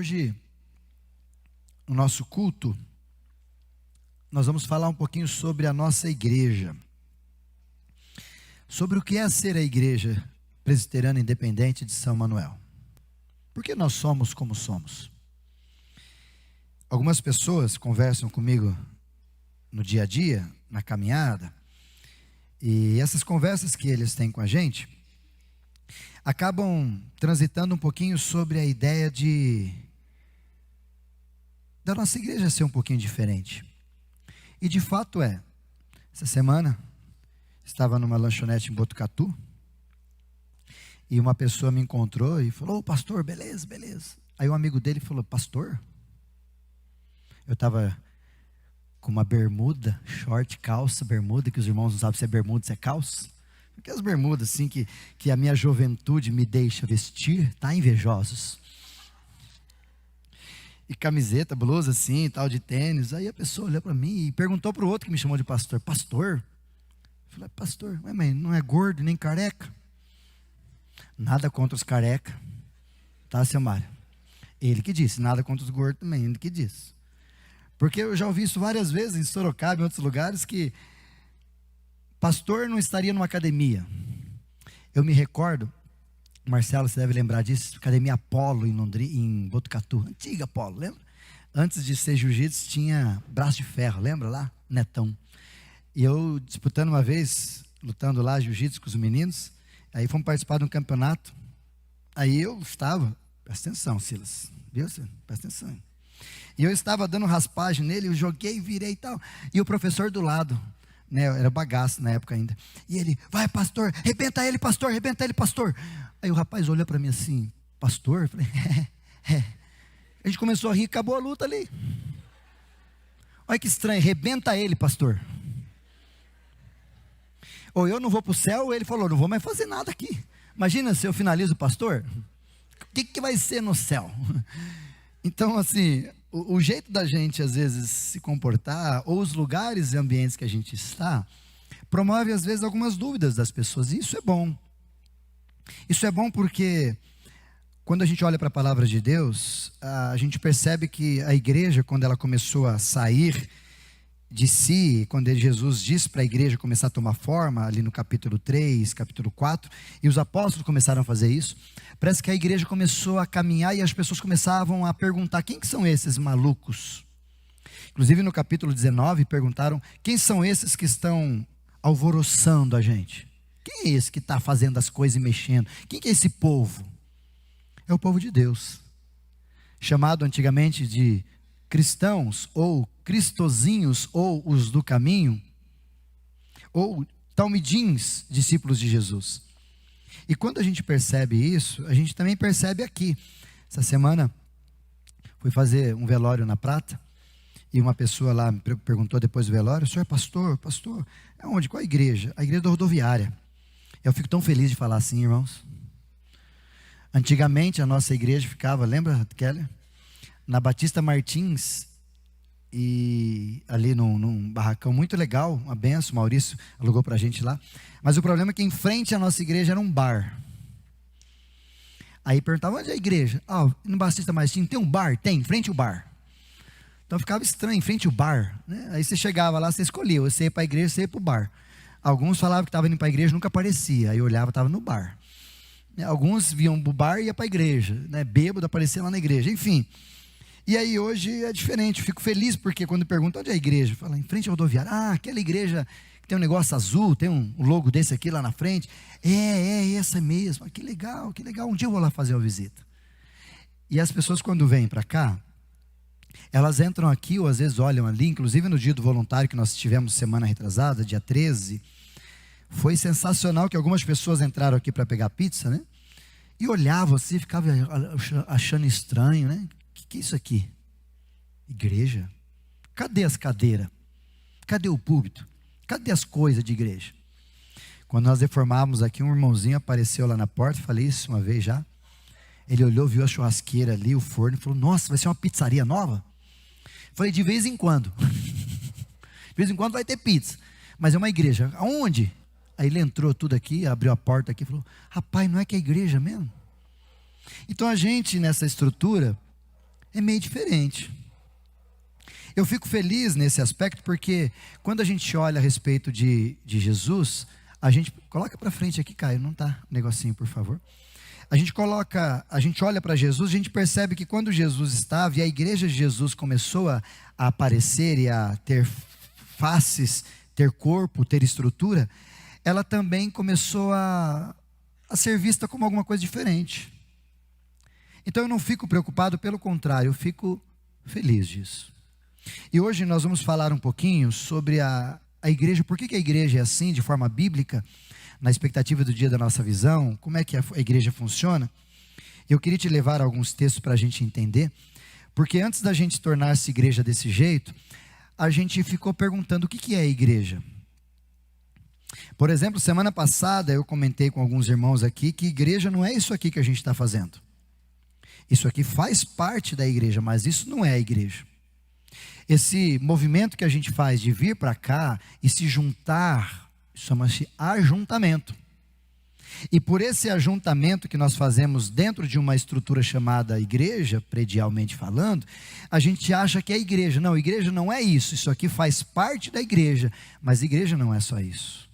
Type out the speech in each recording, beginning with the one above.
Hoje, no nosso culto, nós vamos falar um pouquinho sobre a nossa igreja. Sobre o que é ser a Igreja Presbiteriana Independente de São Manuel. Por que nós somos como somos? Algumas pessoas conversam comigo no dia a dia, na caminhada, e essas conversas que eles têm com a gente acabam transitando um pouquinho sobre a ideia da nossa igreja ser um pouquinho diferente. E de fato é. Essa semana estava numa lanchonete em Botucatu e uma pessoa me encontrou e falou: "Ô, pastor, beleza, beleza." Aí um amigo dele falou: "Pastor?" Eu estava com uma bermuda, short, calça, bermuda, que os irmãos não sabem se é bermuda, se é calça. Aquelas bermudas assim que a minha juventude me deixa vestir, tá, invejosos? E camiseta, blusa assim, tal, de tênis. Aí a pessoa olhou para mim e perguntou para o outro que me chamou de pastor: "Pastor?" Eu falei: "Pastor, mas não é gordo nem careca?" Nada contra os careca, tá, seu Mário? Ele que disse. Nada contra os gordos também, ele que disse. Porque eu já ouvi isso várias vezes em Sorocaba e em outros lugares, que pastor não estaria numa academia. Eu me recordo, Marcelo, você deve lembrar disso, Academia Apolo em Botucatu, antiga Apolo, lembra? Antes de ser jiu-jitsu tinha braço de ferro, lembra lá? Netão. E eu disputando uma vez, lutando lá jiu-jitsu com os meninos, aí fomos participar de um campeonato, aí eu estava, presta atenção, Silas, viu? Presta atenção. E eu estava dando raspagem nele, eu joguei, virei e tal, e o professor do lado, né, era bagaço na época ainda, e ele: "Vai, pastor, arrebenta ele, pastor, arrebenta ele, pastor." Aí o rapaz olhou para mim assim: "Pastor?" Eu falei: é. A gente começou a rir, acabou a luta ali. Olha que estranho: "Arrebenta ele, pastor." Ou eu não vou para o céu, ou ele falou: "Não vou mais fazer nada aqui." Imagina se eu finalizo o pastor, o que vai ser no céu? Então assim, o jeito da gente às vezes se comportar, ou os lugares e ambientes que a gente está, promove às vezes algumas dúvidas das pessoas, e isso é bom. Isso é bom porque quando a gente olha para a palavra de Deus, a gente percebe que a igreja, quando ela começou a sair de si, quando Jesus disse para a igreja começar a tomar forma, ali no capítulo 3, capítulo 4, e os apóstolos começaram a fazer isso, parece que a igreja começou a caminhar e as pessoas começavam a perguntar: quem que são esses malucos? Inclusive no capítulo 19 perguntaram: quem são esses que estão alvoroçando a gente? Quem é esse que está fazendo as coisas e mexendo? Quem que é esse povo? É o povo de Deus, chamado antigamente de cristãos, ou cristozinhos, ou os do caminho, ou talmidins, discípulos de Jesus. E quando a gente percebe isso, a gente também percebe aqui. Essa semana fui fazer um velório na Prata, e uma pessoa lá me perguntou depois do velório: "O senhor é pastor? Pastor, é onde? Qual a igreja?" "A igreja da rodoviária." Eu fico tão feliz de falar assim, irmãos. Antigamente a nossa igreja ficava, lembra, Keller? Na Batista Martins, e ali num barracão muito legal, uma benção, Maurício alugou pra gente lá. Mas o problema é que em frente à nossa igreja era um bar. Aí perguntava: "Onde é a igreja?" No Batista Martins tem um bar? Tem, em frente ao bar. Então ficava estranho, em frente ao bar, né? Aí você chegava lá, você escolhia: você ia para a igreja, você ia para o bar. Alguns falavam que estavam indo para a igreja, nunca aparecia. Aí eu olhava, estava no bar. Alguns viam o bar e ia para a igreja, né? Bêbado, aparecia lá na igreja, enfim. E aí hoje é diferente. Fico feliz porque quando perguntam: "Onde é a igreja?" Fala: "Em frente ao rodoviária." Aquela igreja que tem um negócio azul, tem um logo desse aqui lá na frente. É essa mesmo. Que legal, que legal. Um dia eu vou lá fazer uma visita. E as pessoas, quando vêm para cá, elas entram aqui ou às vezes olham ali. Inclusive no dia do voluntário que nós tivemos semana retrasada, dia 13, foi sensacional que algumas pessoas entraram aqui para pegar pizza, né? E olhavam assim, ficavam achando estranho, né? Que é isso aqui? Igreja? Cadê as cadeiras? Cadê o púlpito? Cadê as coisas de igreja? Quando nós reformávamos aqui, um irmãozinho apareceu lá na porta. Falei isso uma vez já. Ele olhou, viu a churrasqueira ali, o forno, e falou: "Nossa, vai ser uma pizzaria nova?" Falei: "De vez em quando." De vez em quando vai ter pizza, mas é uma igreja. Aonde? Aí ele entrou tudo aqui, abriu a porta aqui e falou: "Rapaz, não é que é igreja mesmo?" Então a gente, nessa estrutura, é meio diferente. Eu fico feliz nesse aspecto porque quando a gente olha a respeito de Jesus, a gente, coloca para frente aqui, Caio, não está um negocinho, por favor. A gente olha para Jesus, a gente percebe que quando Jesus estava e a igreja de Jesus começou a aparecer e a ter faces, ter corpo, ter estrutura, ela também começou a ser vista como alguma coisa diferente. Então eu não fico preocupado, pelo contrário, eu fico feliz disso. E hoje nós vamos falar um pouquinho sobre a igreja, por que a igreja é assim, de forma bíblica, na expectativa do dia da nossa visão, como é que a igreja funciona. Eu queria te levar a alguns textos para a gente entender, porque antes da gente tornar-se igreja desse jeito, a gente ficou perguntando o que é a igreja. Por exemplo, semana passada eu comentei com alguns irmãos aqui que igreja não é isso aqui que a gente está fazendo. Isso aqui faz parte da igreja, mas isso não é a igreja. Esse movimento que a gente faz de vir para cá e se juntar, chama-se ajuntamento. E por esse ajuntamento que nós fazemos dentro de uma estrutura chamada igreja, predialmente falando, a gente acha que é igreja. Não, igreja não é isso. Isso aqui faz parte da igreja, mas igreja não é só isso.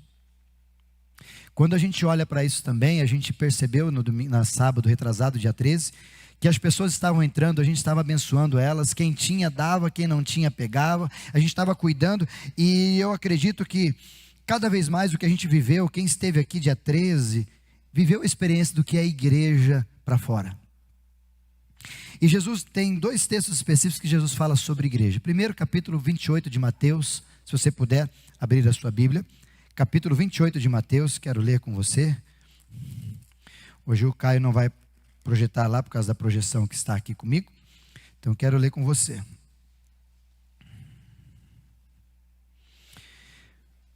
Quando a gente olha para isso também, a gente percebeu no sábado retrasado, dia 13, que as pessoas estavam entrando, a gente estava abençoando elas, quem tinha dava, quem não tinha pegava, a gente estava cuidando, e eu acredito que cada vez mais o que a gente viveu, quem esteve aqui dia 13, viveu a experiência do que é a igreja para fora. E Jesus tem dois textos específicos que Jesus fala sobre igreja. Primeiro, capítulo 28 de Mateus, se você puder abrir a sua Bíblia, capítulo 28 de Mateus, quero ler com você. Hoje o Caio não vai projetar lá por causa da projeção que está aqui comigo, então quero ler com você.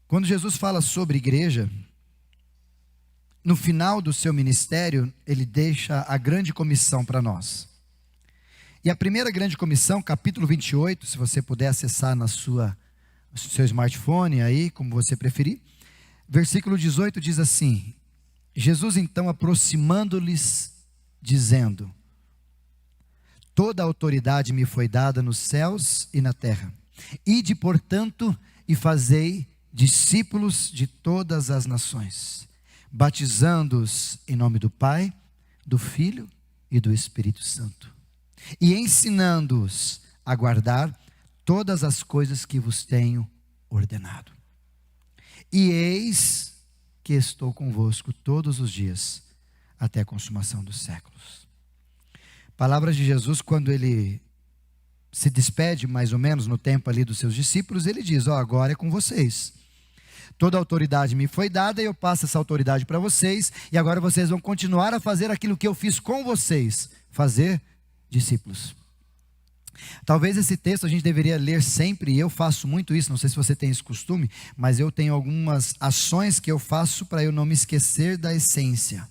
Quando Jesus fala sobre igreja, no final do seu ministério, ele deixa a grande comissão para nós. E a primeira grande comissão, capítulo 28, se você puder acessar no seu smartphone aí, como você preferir, versículo 18 diz assim: Jesus então aproximando-lhes, dizendo: toda a autoridade me foi dada nos céus e na terra. Ide, portanto, e fazei discípulos de todas as nações, batizando-os em nome do Pai, do Filho e do Espírito Santo, e ensinando-os a guardar todas as coisas que vos tenho ordenado. E eis que estou convosco todos os dias, até a consumação dos séculos. Palavras de Jesus, quando ele se despede, mais ou menos, no tempo ali dos seus discípulos, ele diz: agora é com vocês. Toda a autoridade me foi dada, e eu passo essa autoridade para vocês, e agora vocês vão continuar a fazer aquilo que eu fiz com vocês, fazer discípulos. Talvez esse texto a gente deveria ler sempre, e eu faço muito isso, não sei se você tem esse costume, mas eu tenho algumas ações que eu faço para eu não me esquecer da essência.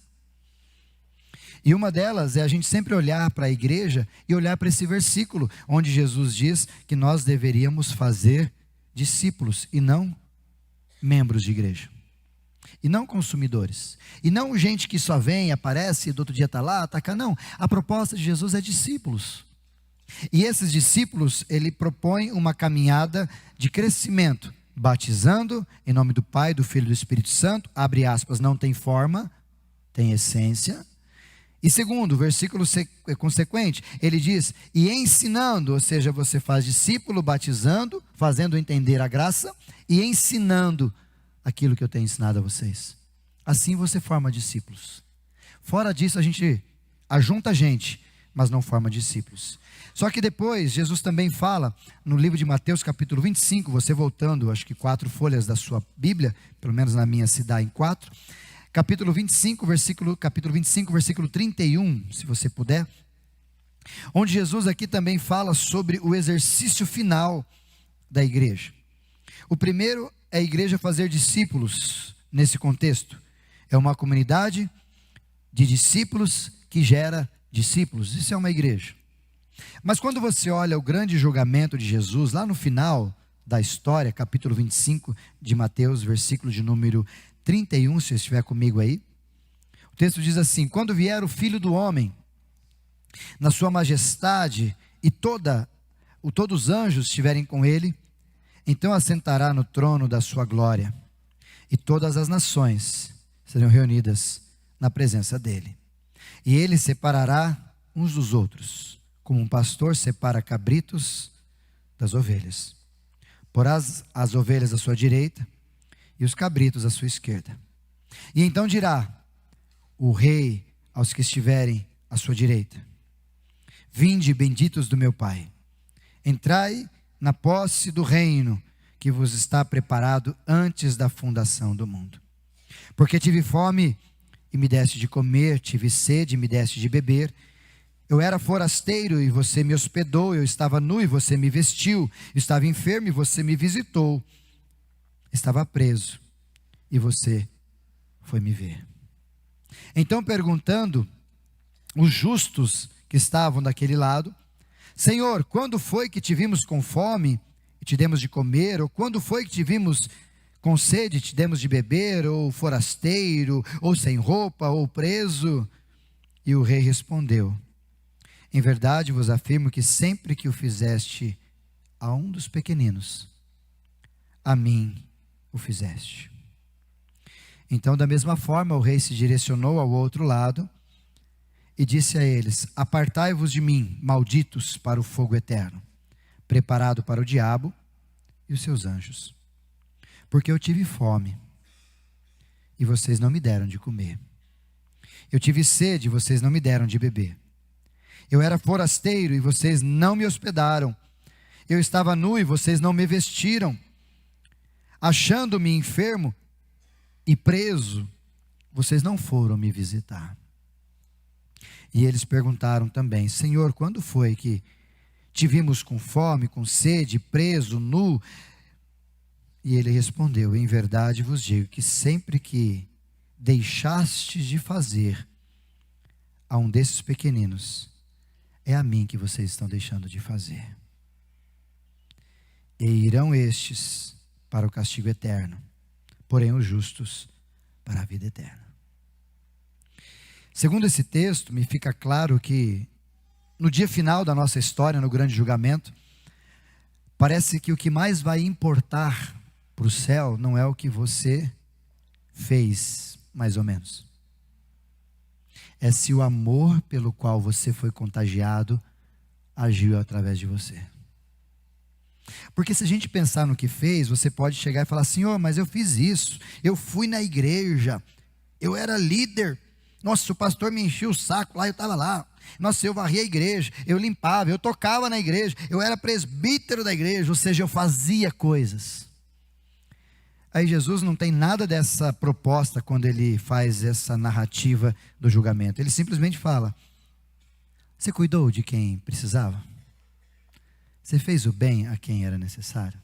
E uma delas é a gente sempre olhar para a igreja e olhar para esse versículo, onde Jesus diz que nós deveríamos fazer discípulos e não membros de igreja. E não consumidores. E não gente que só vem, aparece, do outro dia está lá, está cá. Não, a proposta de Jesus é discípulos. E esses discípulos, ele propõe uma caminhada de crescimento, batizando em nome do Pai, do Filho e do Espírito Santo, abre aspas, não tem forma, tem essência. E segundo, versículo consequente, ele diz, e ensinando, ou seja, você faz discípulo, batizando, fazendo entender a graça, e ensinando aquilo que eu tenho ensinado a vocês. Assim você forma discípulos. Fora disso, a gente ajunta gente, mas não forma discípulos. Só que depois, Jesus também fala, no livro de Mateus, capítulo 25, você voltando, acho que 4 folhas da sua Bíblia, pelo menos na minha se dá em 4, capítulo 25, versículo 31, se você puder, onde Jesus aqui também fala sobre o exercício final da igreja. O primeiro é a igreja fazer discípulos nesse contexto. É uma comunidade de discípulos que gera discípulos. Isso é uma igreja. Mas quando você olha o grande julgamento de Jesus, lá no final da história, capítulo 25 de Mateus, versículo de número 31, se estiver comigo aí, o texto diz assim: quando vier o Filho do Homem, na sua majestade e todos os anjos estiverem com ele, então assentará no trono da sua glória, e todas as nações serão reunidas na presença dele. E ele separará uns dos outros, como um pastor separa cabritos das ovelhas. Porá as ovelhas à sua direita e os cabritos à sua esquerda. E então dirá o rei aos que estiverem à sua direita: vinde, benditos do meu Pai, entrai na posse do reino que vos está preparado antes da fundação do mundo. Porque tive fome e me deste de comer, tive sede e me deste de beber. Eu era forasteiro e você me hospedou, eu estava nu e você me vestiu, estava enfermo e você me visitou, estava preso e você foi me ver. Então, perguntando, os justos que estavam daquele lado: Senhor, quando foi que te vimos com fome e te demos de comer? Ou quando foi que te vimos com sede e te demos de beber? Ou forasteiro, ou sem roupa, ou preso? E o rei respondeu: em verdade vos afirmo que sempre que o fizeste a um dos pequeninos, a mim o fizeste. Então, da mesma forma, o rei se direcionou ao outro lado e disse a eles: apartai-vos de mim, malditos, para o fogo eterno, preparado para o diabo e os seus anjos. Porque eu tive fome e vocês não me deram de comer. Eu tive sede e vocês não me deram de beber. Eu era forasteiro e vocês não me hospedaram. Eu estava nu e vocês não me vestiram. Achando-me enfermo e preso, vocês não foram me visitar. E eles perguntaram também: Senhor, quando foi que te vimos com fome, com sede, preso, nu? E ele respondeu: em verdade vos digo que sempre que deixastes de fazer a um desses pequeninos, é a mim que vocês estão deixando de fazer. E irão estes para o castigo eterno, porém os justos para a vida eterna. Segundo esse texto, me fica claro que no dia final da nossa história, no grande julgamento, parece que o que mais vai importar para o céu não é o que você fez, mais ou menos. É se o amor pelo qual você foi contagiado agiu através de você. Porque se a gente pensar no que fez, você pode chegar e falar: Senhor, mas eu fiz isso, eu fui na igreja, eu era líder, nossa, o pastor me enchia o saco lá, eu estava lá, nossa, eu varria a igreja, eu limpava, eu tocava na igreja, eu era presbítero da igreja, ou seja, eu fazia coisas. Aí Jesus não tem nada dessa proposta quando ele faz essa narrativa do julgamento. Ele simplesmente fala: você cuidou de quem precisava? Você fez o bem a quem era necessário?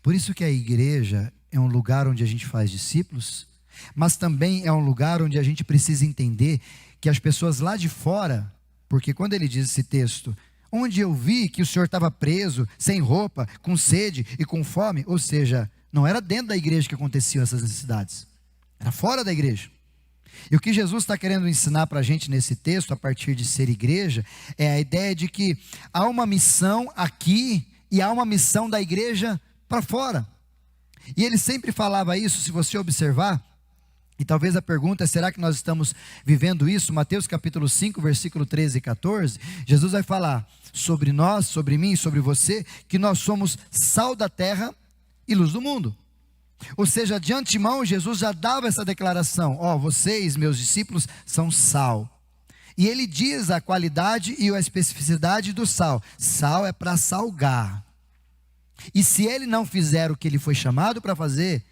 Por isso que a igreja é um lugar onde a gente faz discípulos, mas também é um lugar onde a gente precisa entender que as pessoas lá de fora, porque quando ele diz esse texto, onde eu vi que o senhor estava preso, sem roupa, com sede e com fome, ou seja, não era dentro da igreja que aconteciam essas necessidades, era fora da igreja. E o que Jesus está querendo ensinar para a gente nesse texto, a partir de ser igreja, é a ideia de que há uma missão aqui e há uma missão da igreja para fora. E ele sempre falava isso, se você observar, e talvez a pergunta é: será que nós estamos vivendo isso? Mateus capítulo 5, versículo 13 e 14, Jesus vai falar sobre nós, sobre mim, sobre você, que nós somos sal da terra e luz do mundo. Ou seja, de antemão Jesus já dava essa declaração: vocês, meus discípulos, são sal. E ele diz a qualidade e a especificidade do sal. Sal é para salgar. E se ele não fizer o que ele foi chamado para fazer,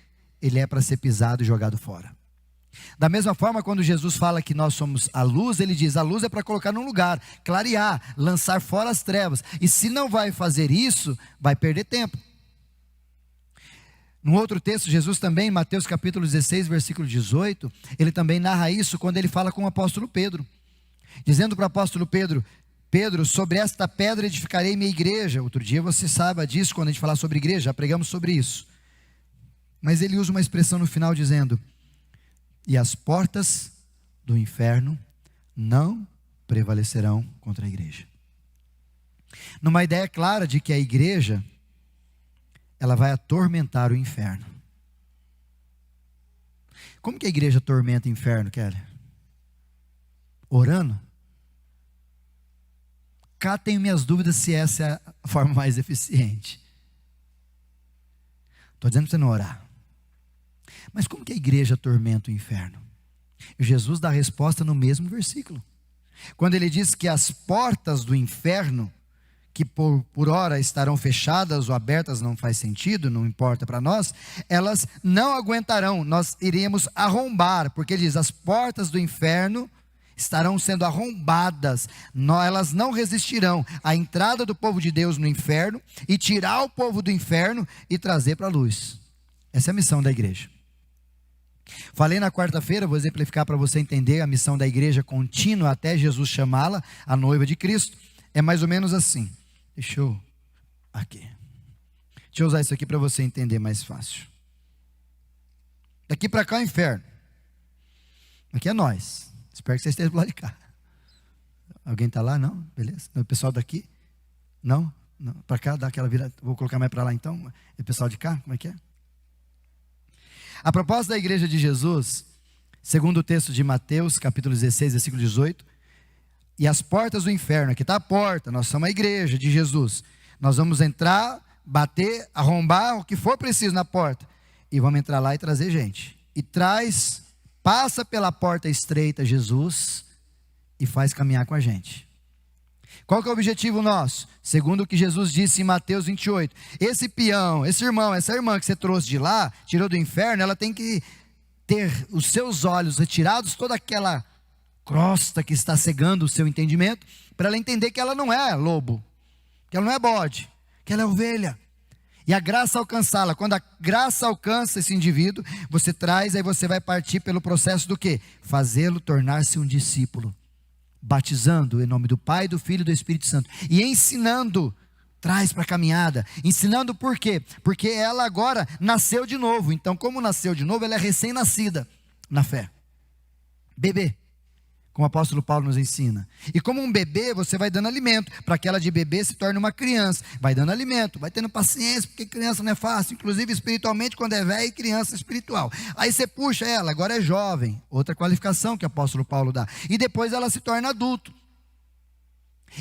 ele é para ser pisado e jogado fora. Da mesma forma, quando Jesus fala que nós somos a luz, ele diz: a luz é para colocar num lugar, clarear, lançar fora as trevas. E se não vai fazer isso, vai perder tempo. No outro texto, Jesus também, em Mateus capítulo 16, versículo 18, ele também narra isso quando ele fala com o apóstolo Pedro, dizendo para o apóstolo Pedro: Pedro, sobre esta pedra edificarei minha igreja. Outro dia você sabe disso, quando a gente falar sobre igreja, já pregamos sobre isso. Mas ele usa uma expressão no final dizendo: e as portas do inferno não prevalecerão contra a igreja. numa ideia clara de que a igreja, ela vai atormentar o inferno. Como que a igreja atormenta o inferno, Kelly? Orando? Cá tenho minhas dúvidas se essa é a forma mais eficiente. Estou dizendo para você não orar. Mas como que a igreja atormenta o inferno? Jesus dá a resposta no mesmo versículo. Quando ele diz que as portas do inferno, que por hora estarão fechadas ou abertas, não faz sentido, não importa para nós, elas não aguentarão, nós iremos arrombar, porque ele diz, as portas do inferno estarão sendo arrombadas, elas não resistirão à entrada do povo de Deus no inferno, e tirar o povo do inferno e trazer para a luz. Essa é a missão da igreja. Falei na quarta-feira, vou exemplificar para você entender a missão da igreja contínua até Jesus chamá-la, a noiva de Cristo. É mais ou menos assim. Deixa eu usar isso aqui para você entender mais fácil. Daqui para cá é o inferno. Aqui é nós. Espero que você esteja do lado de cá. Alguém está lá? Não? Beleza? O pessoal daqui? Não? Não. Para cá, dá aquela virada. Vou colocar mais para lá então. E o pessoal de cá? Como é que é? A proposta da igreja de Jesus, segundo o texto de Mateus, capítulo 16, versículo 18, e as portas do inferno, aqui está a porta, nós somos a igreja de Jesus, nós vamos entrar, bater, arrombar o que for preciso na porta, e vamos entrar lá e trazer gente, e passa pela porta estreita Jesus, e faz caminhar com a gente. Qual que é o objetivo nosso? Segundo o que Jesus disse em Mateus 28, esse peão, esse irmão, essa irmã que você trouxe de lá, tirou do inferno, ela tem que ter os seus olhos retirados, toda aquela crosta que está cegando o seu entendimento, para ela entender que ela não é lobo, que ela não é bode, que ela é ovelha, e a graça alcançá-la. Quando a graça alcança esse indivíduo, você traz, aí você vai partir pelo processo do quê? Fazê-lo tornar-se um discípulo, batizando em nome do Pai, do Filho e do Espírito Santo, e ensinando, traz para a caminhada, ensinando por quê? Porque ela agora nasceu de novo, então como nasceu de novo, ela é recém-nascida na fé, bebê, como o apóstolo Paulo nos ensina, e como um bebê, você vai dando alimento, para que ela de bebê se torne uma criança, vai dando alimento, vai tendo paciência, porque criança não é fácil, inclusive espiritualmente, quando é velha, criança espiritual, aí você puxa ela, agora é jovem, outra qualificação que o apóstolo Paulo dá, e depois ela se torna adulto.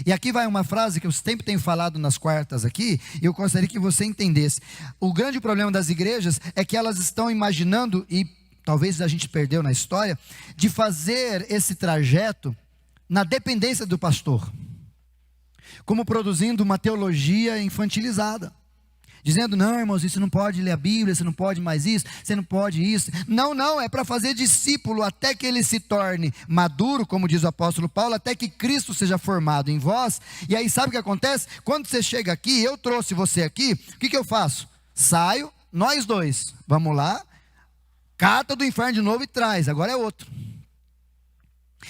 E aqui vai uma frase que eu sempre tenho falado nas quartas aqui, e eu gostaria que você entendesse. O grande problema das igrejas é que elas estão imaginando, e talvez a gente perdeu na história, de fazer esse trajeto na dependência do pastor, como produzindo uma teologia infantilizada, dizendo, não irmãos, você não pode ler a Bíblia, você não pode mais isso, você não pode isso, não, é para fazer discípulo, até que ele se torne maduro, como diz o apóstolo Paulo, até que Cristo seja formado em vós. E aí sabe o que acontece? Quando você chega aqui, eu trouxe você aqui, o que eu faço? Saio, nós dois, vamos lá, cata do inferno de novo e traz, agora é outro.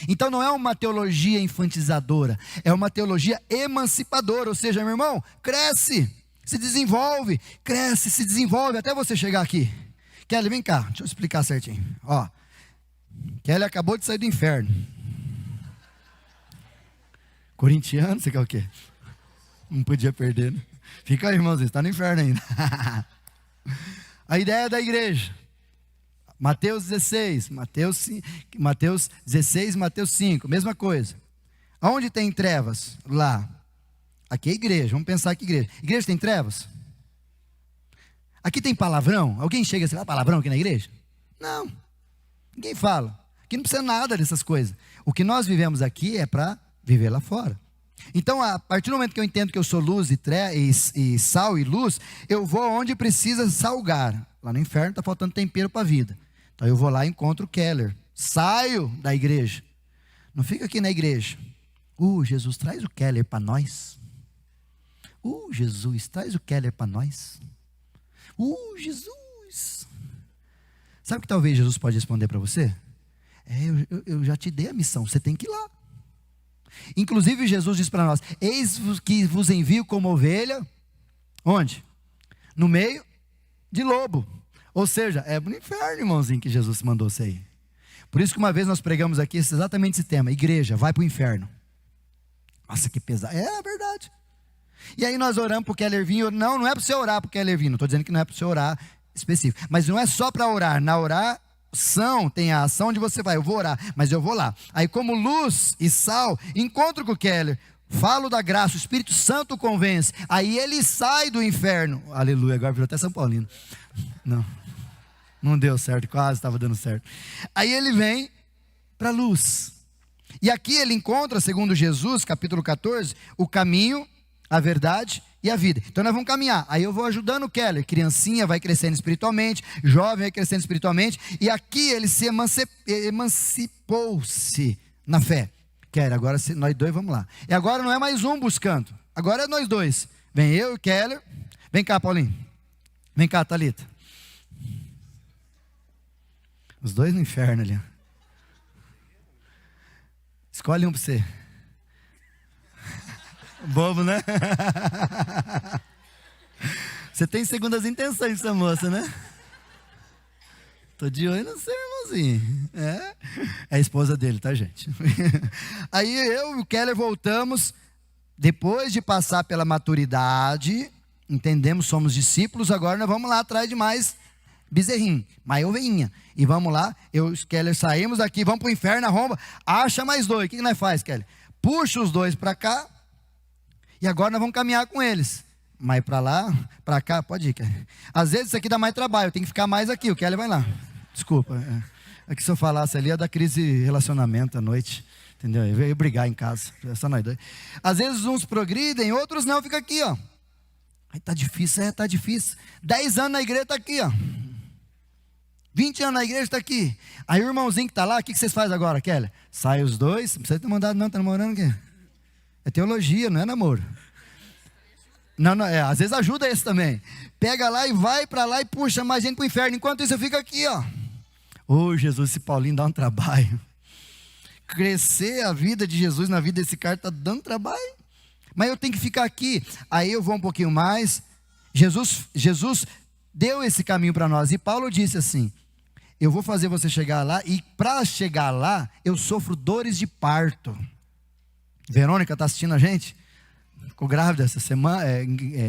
Então não é uma teologia infantilizadora, é uma teologia emancipadora, ou seja, meu irmão, cresce, se desenvolve, cresce, se desenvolve, até você chegar aqui. Kelly, vem cá, deixa eu explicar certinho. Ó, Kelly acabou de sair do inferno. Corintiano, você quer o quê? Não podia perder, né? Fica aí, irmãozinho, está no inferno ainda. A ideia da igreja, Mateus 16, Mateus 16, Mateus 5, mesma coisa. Aonde tem trevas? Lá. Aqui é igreja, vamos pensar que igreja. Igreja tem trevas? Aqui tem palavrão? Alguém chega e fala palavrão aqui na igreja? Não, ninguém fala. Aqui não precisa nada dessas coisas. O que nós vivemos aqui é para viver lá fora. Então, a partir do momento que eu entendo que eu sou luz e sal e luz, eu vou onde precisa salgar. Lá no inferno está faltando tempero para a vida. Então eu vou lá e encontro o Keller. Saio da igreja. Não fica aqui na igreja. Jesus, traz o Keller para nós. Jesus, traz o Keller para nós. Jesus. Sabe o que talvez Jesus pode responder para você? Eu já te dei a missão, você tem que ir lá. Inclusive Jesus diz para nós, eis que vos envio como ovelha, onde? No meio de lobo. Ou seja, é no inferno, irmãozinho, que Jesus mandou você ir. Por isso que uma vez nós pregamos aqui exatamente esse tema, igreja, vai para o inferno. Nossa, que pesado, é verdade. E aí nós oramos para o Keller vir. Não é para você orar para o Keller vir. Não estou dizendo que não é para você orar específico. Mas não é só para orar. Na oração tem a ação onde você vai. Eu vou orar, mas eu vou lá. Aí como luz e sal, encontro com o Keller. Falo da graça, o Espírito Santo convence. Aí ele sai do inferno. Aleluia, agora virou até São Paulino. Não deu certo, quase estava dando certo. Aí ele vem para a luz. E aqui ele encontra, segundo Jesus, capítulo 14, o caminho, a verdade e a vida. Então nós vamos caminhar. Aí eu vou ajudando o Keller. Criancinha vai crescendo espiritualmente, jovem vai crescendo espiritualmente. E aqui ele se emancipou-se na fé. Keller, agora nós dois vamos lá. E agora não é mais um buscando. Agora é nós dois. Vem eu e o Keller. Vem cá, Paulinho. Vem cá, Thalita. Os dois no inferno ali. Escolhe um para você. Bobo, né? Você tem segundas intenções, essa moça, né? Tô de olho no seu irmãozinho. É a esposa dele, tá, gente? Aí eu e o Keller voltamos. Depois de passar pela maturidade, entendemos, somos discípulos. Agora nós vamos lá atrás de mais bezerrinho, mais ovelhinha. E vamos lá, eu e o Keller saímos daqui, vamos para o inferno, arromba, acha mais dois. O que nós faz, Keller? Puxa os dois para cá. E agora nós vamos caminhar com eles. Mas para lá, para cá, pode ir, Keller. Às vezes isso aqui dá mais trabalho, eu tenho que ficar mais aqui, o Keller vai lá. Desculpa. É que se eu falasse ali, é da crise de relacionamento à noite. Entendeu? Eu veio brigar em casa. É só nós dois. Às vezes uns progridem, outros não, fica aqui, ó. Aí tá difícil, tá difícil. 10 anos na igreja tá aqui, ó. 20 anos na igreja tá aqui. Aí o irmãozinho que tá lá, o que vocês fazem agora, Keller? Sai os dois, não precisa ter mandado não, tá namorando aqui. É teologia, não é namoro. Não, às vezes ajuda esse também. Pega lá e vai para lá e puxa mais gente para o inferno. Enquanto isso eu fico aqui, ó. Ô Jesus, esse Paulinho dá um trabalho. Crescer a vida de Jesus na vida desse cara está dando trabalho. Mas eu tenho que ficar aqui. Aí eu vou um pouquinho mais. Jesus deu esse caminho para nós. E Paulo disse assim: eu vou fazer você chegar lá. E para chegar lá, eu sofro dores de parto. Verônica está assistindo a gente? Ficou grávida essa semana,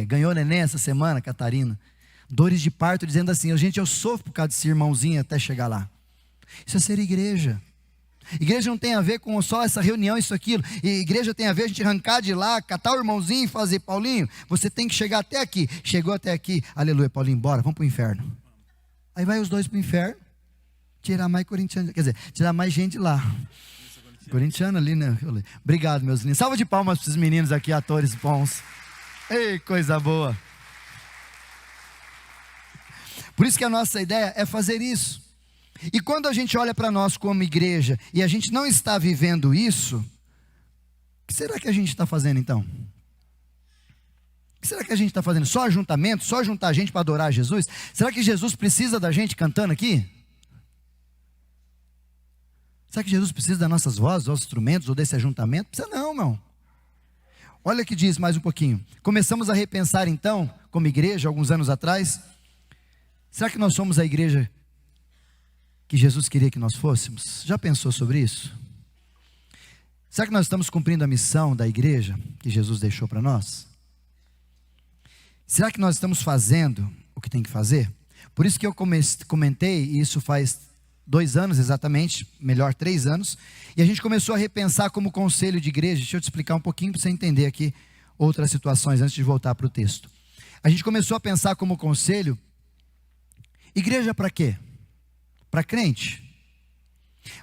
ganhou neném essa semana, Catarina. Dores de parto, dizendo assim: gente, eu sofro por causa desse irmãozinho até chegar lá. Isso é ser igreja. Igreja não tem a ver com só essa reunião, isso, aquilo. E igreja tem a ver a gente arrancar de lá, catar o irmãozinho e fazer: Paulinho, você tem que chegar até aqui. Chegou até aqui, aleluia, Paulinho, bora, vamos para o inferno. Aí vai os dois para o inferno, tirar mais corintiano, quer dizer, tirar mais gente lá. Corintiano ali, né? Obrigado, meus lindos. Salva de palmas para esses meninos aqui, atores bons. Ei, coisa boa. Por isso que a nossa ideia é fazer isso. E quando a gente olha para nós como igreja e a gente não está vivendo isso, o que será que a gente está fazendo então? O que será que a gente está fazendo? Só ajuntamento? Só juntar gente para adorar Jesus? Será que Jesus precisa da gente cantando aqui? Será que Jesus precisa das nossas vozes, dos instrumentos ou desse ajuntamento? Precisa não, irmão. Olha o que diz mais um pouquinho. Começamos a repensar então, como igreja, alguns anos atrás. Será que nós somos a igreja que Jesus queria que nós fôssemos? Já pensou sobre isso? Será que nós estamos cumprindo a missão da igreja que Jesus deixou para nós? Será que nós estamos fazendo o que tem que fazer? Por isso que eu comentei, e isso faz 2 anos exatamente, melhor 3 anos, e a gente começou a repensar como conselho de igreja. Deixa eu te explicar um pouquinho para você entender aqui outras situações antes de voltar para o texto. A gente começou a pensar como conselho: igreja para quê? Para crente.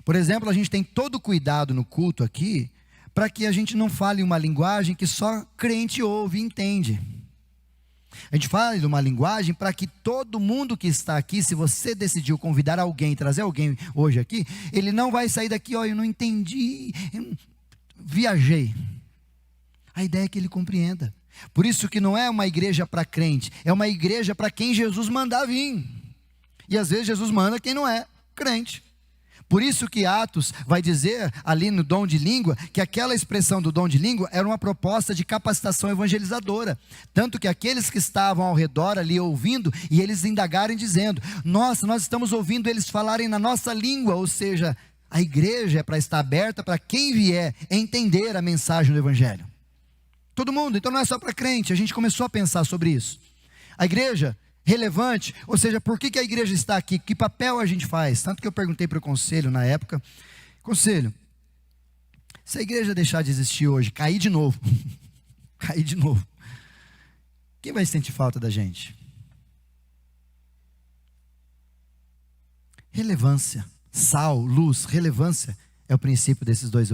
Por exemplo, a gente tem todo cuidado no culto aqui para que a gente não fale uma linguagem que só crente ouve e entende. A gente fala de uma linguagem para que todo mundo que está aqui, se você decidiu convidar alguém, trazer alguém hoje aqui, ele não vai sair daqui: ó, eu não entendi, viajei. A ideia é que ele compreenda. Por isso que não é uma igreja para crente, é uma igreja para quem Jesus mandar vir. E às vezes Jesus manda quem não é crente. Por isso que Atos vai dizer ali no dom de língua, que aquela expressão do dom de língua era uma proposta de capacitação evangelizadora. Tanto que aqueles que estavam ao redor ali ouvindo, e eles indagarem dizendo: nossa, nós estamos ouvindo eles falarem na nossa língua. Ou seja, a igreja é para estar aberta para quem vier entender a mensagem do evangelho. Todo mundo, então não é só para crente. A gente começou a pensar sobre isso. A igreja relevante, ou seja, por que a igreja está aqui? Que papel a gente faz? Tanto que eu perguntei para o conselho na época, conselho, se a igreja deixar de existir hoje, cair de novo, cair de novo, quem vai sentir falta da gente? Relevância, sal, luz, relevância é o princípio desses dois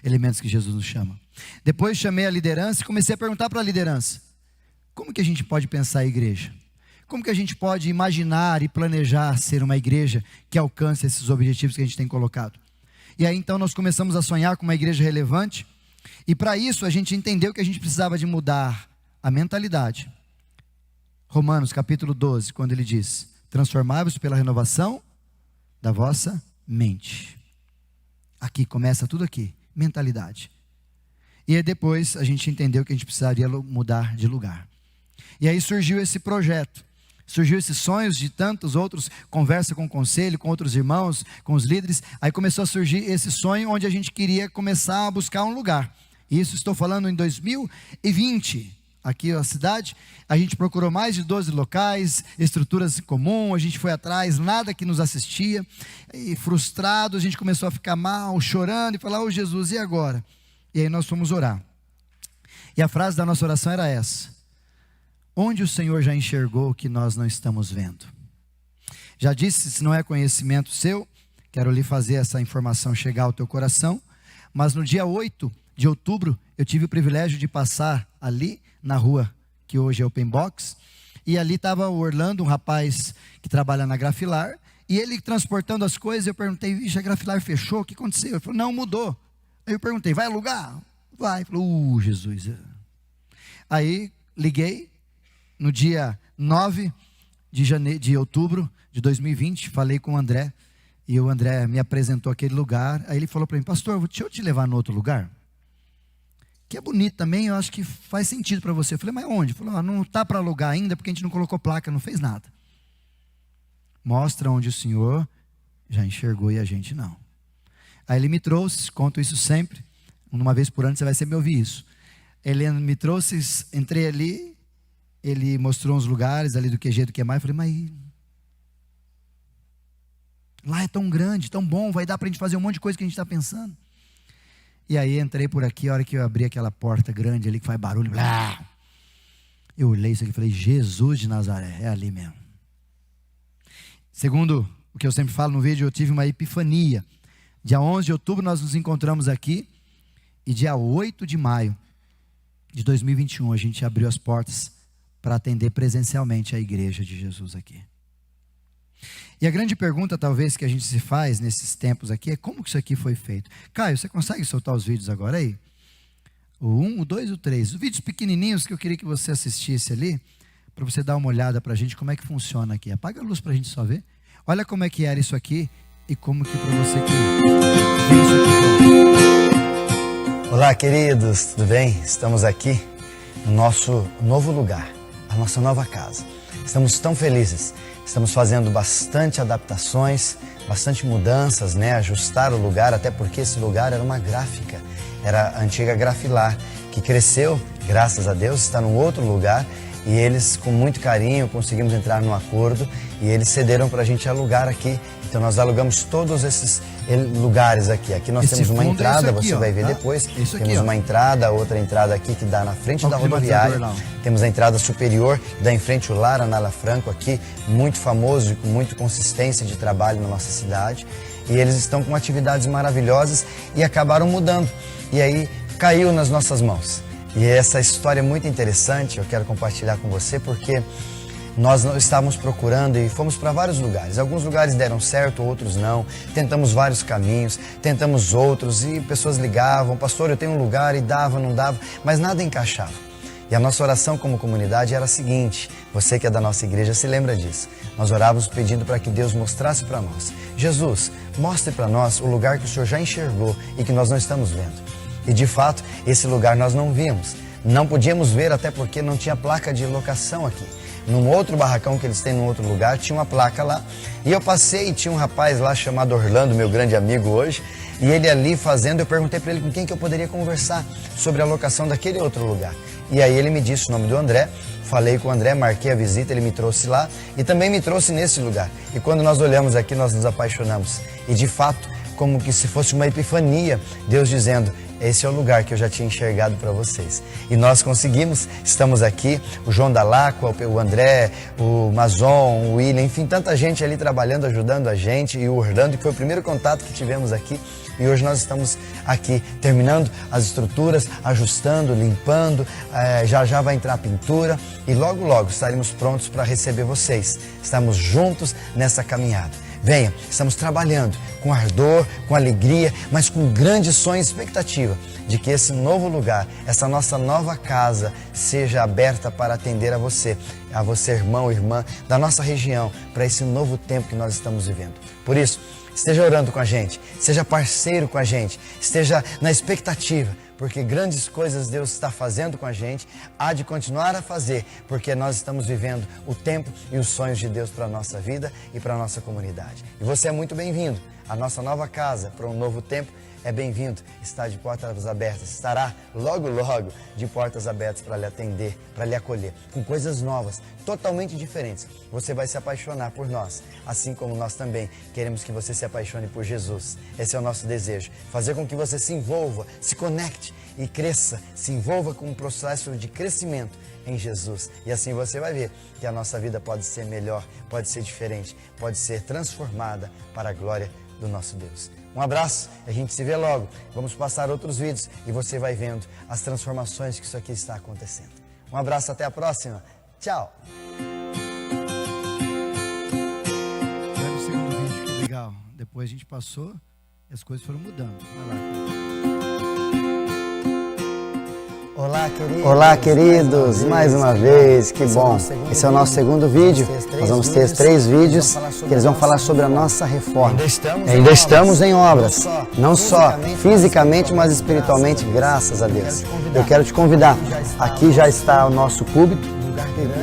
elementos que Jesus nos chama. Depois chamei a liderança e comecei a perguntar para a liderança: como que a gente pode pensar a igreja? Como que a gente pode imaginar e planejar ser uma igreja que alcance esses objetivos que a gente tem colocado? E aí então nós começamos a sonhar com uma igreja relevante, e para isso a gente entendeu que a gente precisava de mudar a mentalidade. Romanos capítulo 12, quando ele diz: transformai-vos pela renovação da vossa mente. Aqui, começa tudo aqui, mentalidade. E aí depois a gente entendeu que a gente precisaria mudar de lugar. E aí surgiu esse projeto, surgiu esses sonhos de tantos outros, conversa com o conselho, com outros irmãos, com os líderes. Aí começou a surgir esse sonho onde a gente queria começar a buscar um lugar. Isso estou falando em 2020. Aqui na cidade, a gente procurou mais de 12 locais, estruturas em comum, a gente foi atrás, nada que nos assistia, e frustrado, a gente começou a ficar mal, chorando, e falar: ô Jesus, e agora? E aí nós fomos orar, e a frase da nossa oração era essa: onde o Senhor já enxergou o que nós não estamos vendo? Já disse, se não é conhecimento seu, quero lhe fazer essa informação chegar ao teu coração, mas no dia 8 de outubro, eu tive o privilégio de passar ali, na rua, que hoje é Open Box, e ali estava o Orlando, um rapaz que trabalha na Grafilar, e ele transportando as coisas. Eu perguntei: vixe, a Grafilar fechou, o que aconteceu? Ele falou: não, mudou. Aí eu perguntei: vai alugar? Vai. Ele falou: Jesus. Aí liguei, no dia 9 de outubro de 2020, falei com o André, e o André me apresentou aquele lugar. Aí ele falou para mim: pastor, deixa eu te levar no outro lugar, que é bonito também, eu acho que faz sentido para você. Eu falei: mas onde? Ele falou: não está para alugar ainda, porque a gente não colocou placa, não fez nada. Mostra onde o Senhor já enxergou e a gente não. Aí ele me trouxe, conto isso sempre, uma vez por ano você vai sempre me ouvir isso. Ele me trouxe, entrei ali, ele mostrou uns lugares ali do QG, do que mais. Eu falei: mas lá é tão grande, tão bom, vai dar para a gente fazer um monte de coisa que a gente está pensando. E aí entrei por aqui, a hora que eu abri aquela porta grande ali que faz barulho, blá, eu olhei isso aqui e falei: Jesus de Nazaré, é ali mesmo. Segundo o que eu sempre falo no vídeo, eu tive uma epifania. Dia 11 de outubro nós nos encontramos aqui, e dia 8 de maio de 2021 a gente abriu as portas para atender presencialmente a igreja de Jesus aqui. E a grande pergunta talvez que a gente se faz nesses tempos aqui é: como que isso aqui foi feito? Caio, você consegue soltar os vídeos agora aí? O 1, o 2 e o 3. Os vídeos pequenininhos que eu queria que você assistisse ali, para você dar uma olhada para a gente como é que funciona aqui. Apaga a luz para a gente só ver. Olha como é que era isso aqui e como que para você que vê isso aqui. Olá, queridos, tudo bem? Estamos aqui no nosso novo lugar, a nossa nova casa. Estamos tão felizes. Estamos fazendo bastante adaptações, bastante mudanças, ajustar o lugar, até porque esse lugar era uma gráfica, era a antiga Grafilar, que cresceu, graças a Deus, está num outro lugar, e eles, com muito carinho, conseguimos entrar num acordo, e eles cederam para a gente alugar aqui. Então nós alugamos todos esses lugares aqui. Aqui nós temos uma entrada, aqui, você vai ver depois. Temos uma entrada, outra entrada aqui que dá na frente da rodoviária. Temos a entrada superior, que dá em frente o Lar Anala Franco aqui, muito famoso e com muita consistência de trabalho na nossa cidade. E eles estão com atividades maravilhosas e acabaram mudando. E aí caiu nas nossas mãos. E essa história é muito interessante, eu quero compartilhar com você, porque nós estávamos procurando e fomos para vários lugares. Alguns lugares deram certo, outros não. Tentamos vários caminhos, tentamos outros e pessoas ligavam: pastor, eu tenho um lugar, e dava, não dava, mas nada encaixava. E a nossa oração como comunidade era a seguinte: você que é da nossa igreja se lembra disso. Nós orávamos pedindo para que Deus mostrasse para nós: Jesus, mostre para nós o lugar que o Senhor já enxergou e que nós não estamos vendo. E de fato, esse lugar nós não vimos. Não podíamos ver até porque não tinha placa de locação aqui. Num outro barracão que eles têm num outro lugar, tinha uma placa lá. E eu passei e tinha um rapaz lá chamado Orlando, meu grande amigo hoje. E ele ali fazendo, eu perguntei para ele com quem que eu poderia conversar sobre a locação daquele outro lugar. E aí ele me disse o nome do André, falei com o André, marquei a visita, ele me trouxe lá e também me trouxe nesse lugar. E quando nós olhamos aqui, nós nos apaixonamos. E de fato, como que se fosse uma epifania, Deus dizendo, esse é o lugar que eu já tinha enxergado para vocês. E nós conseguimos, estamos aqui, o João Dalacqua, o André, o Mazon, o William, enfim, tanta gente ali trabalhando, ajudando a gente, e o Orlando, que foi o primeiro contato que tivemos aqui. E hoje nós estamos aqui terminando as estruturas, ajustando, limpando, já vai entrar a pintura e logo estaremos prontos para receber vocês. Estamos juntos nessa caminhada. Venha, estamos trabalhando com ardor, com alegria, mas com grande sonho e expectativa de que esse novo lugar, essa nossa nova casa, seja aberta para atender a você irmão, irmã da nossa região, para esse novo tempo que nós estamos vivendo. Por isso, esteja orando com a gente, seja parceiro com a gente, esteja na expectativa, porque grandes coisas Deus está fazendo com a gente, há de continuar a fazer, porque nós estamos vivendo o tempo e os sonhos de Deus para a nossa vida e para a nossa comunidade. E você é muito bem-vindo à nossa nova casa, para um novo tempo. É bem-vindo, está de portas abertas, estará logo de portas abertas para lhe atender, para lhe acolher, com coisas novas, totalmente diferentes. Você vai se apaixonar por nós, assim como nós também queremos que você se apaixone por Jesus. Esse é o nosso desejo, fazer com que você se envolva, se conecte e cresça, se envolva com um processo de crescimento em Jesus. E assim você vai ver que a nossa vida pode ser melhor, pode ser diferente, pode ser transformada para a glória do nosso Deus. Um abraço, a gente se vê logo. Vamos passar outros vídeos e você vai vendo as transformações que isso aqui está acontecendo. Um abraço, até a próxima. Tchau! Olha o segundo vídeo, que legal. Depois a gente passou e as coisas foram mudando. Vai lá. Olá, queridos, mais uma vez, que bom. Esse é o nosso segundo vídeo. Nós vamos ter 3 vídeos que eles vão falar sobre a nossa reforma. Ainda estamos em obras, não só fisicamente, mas espiritualmente, graças a Deus. Eu quero te convidar. Aqui já está o nosso púlpito,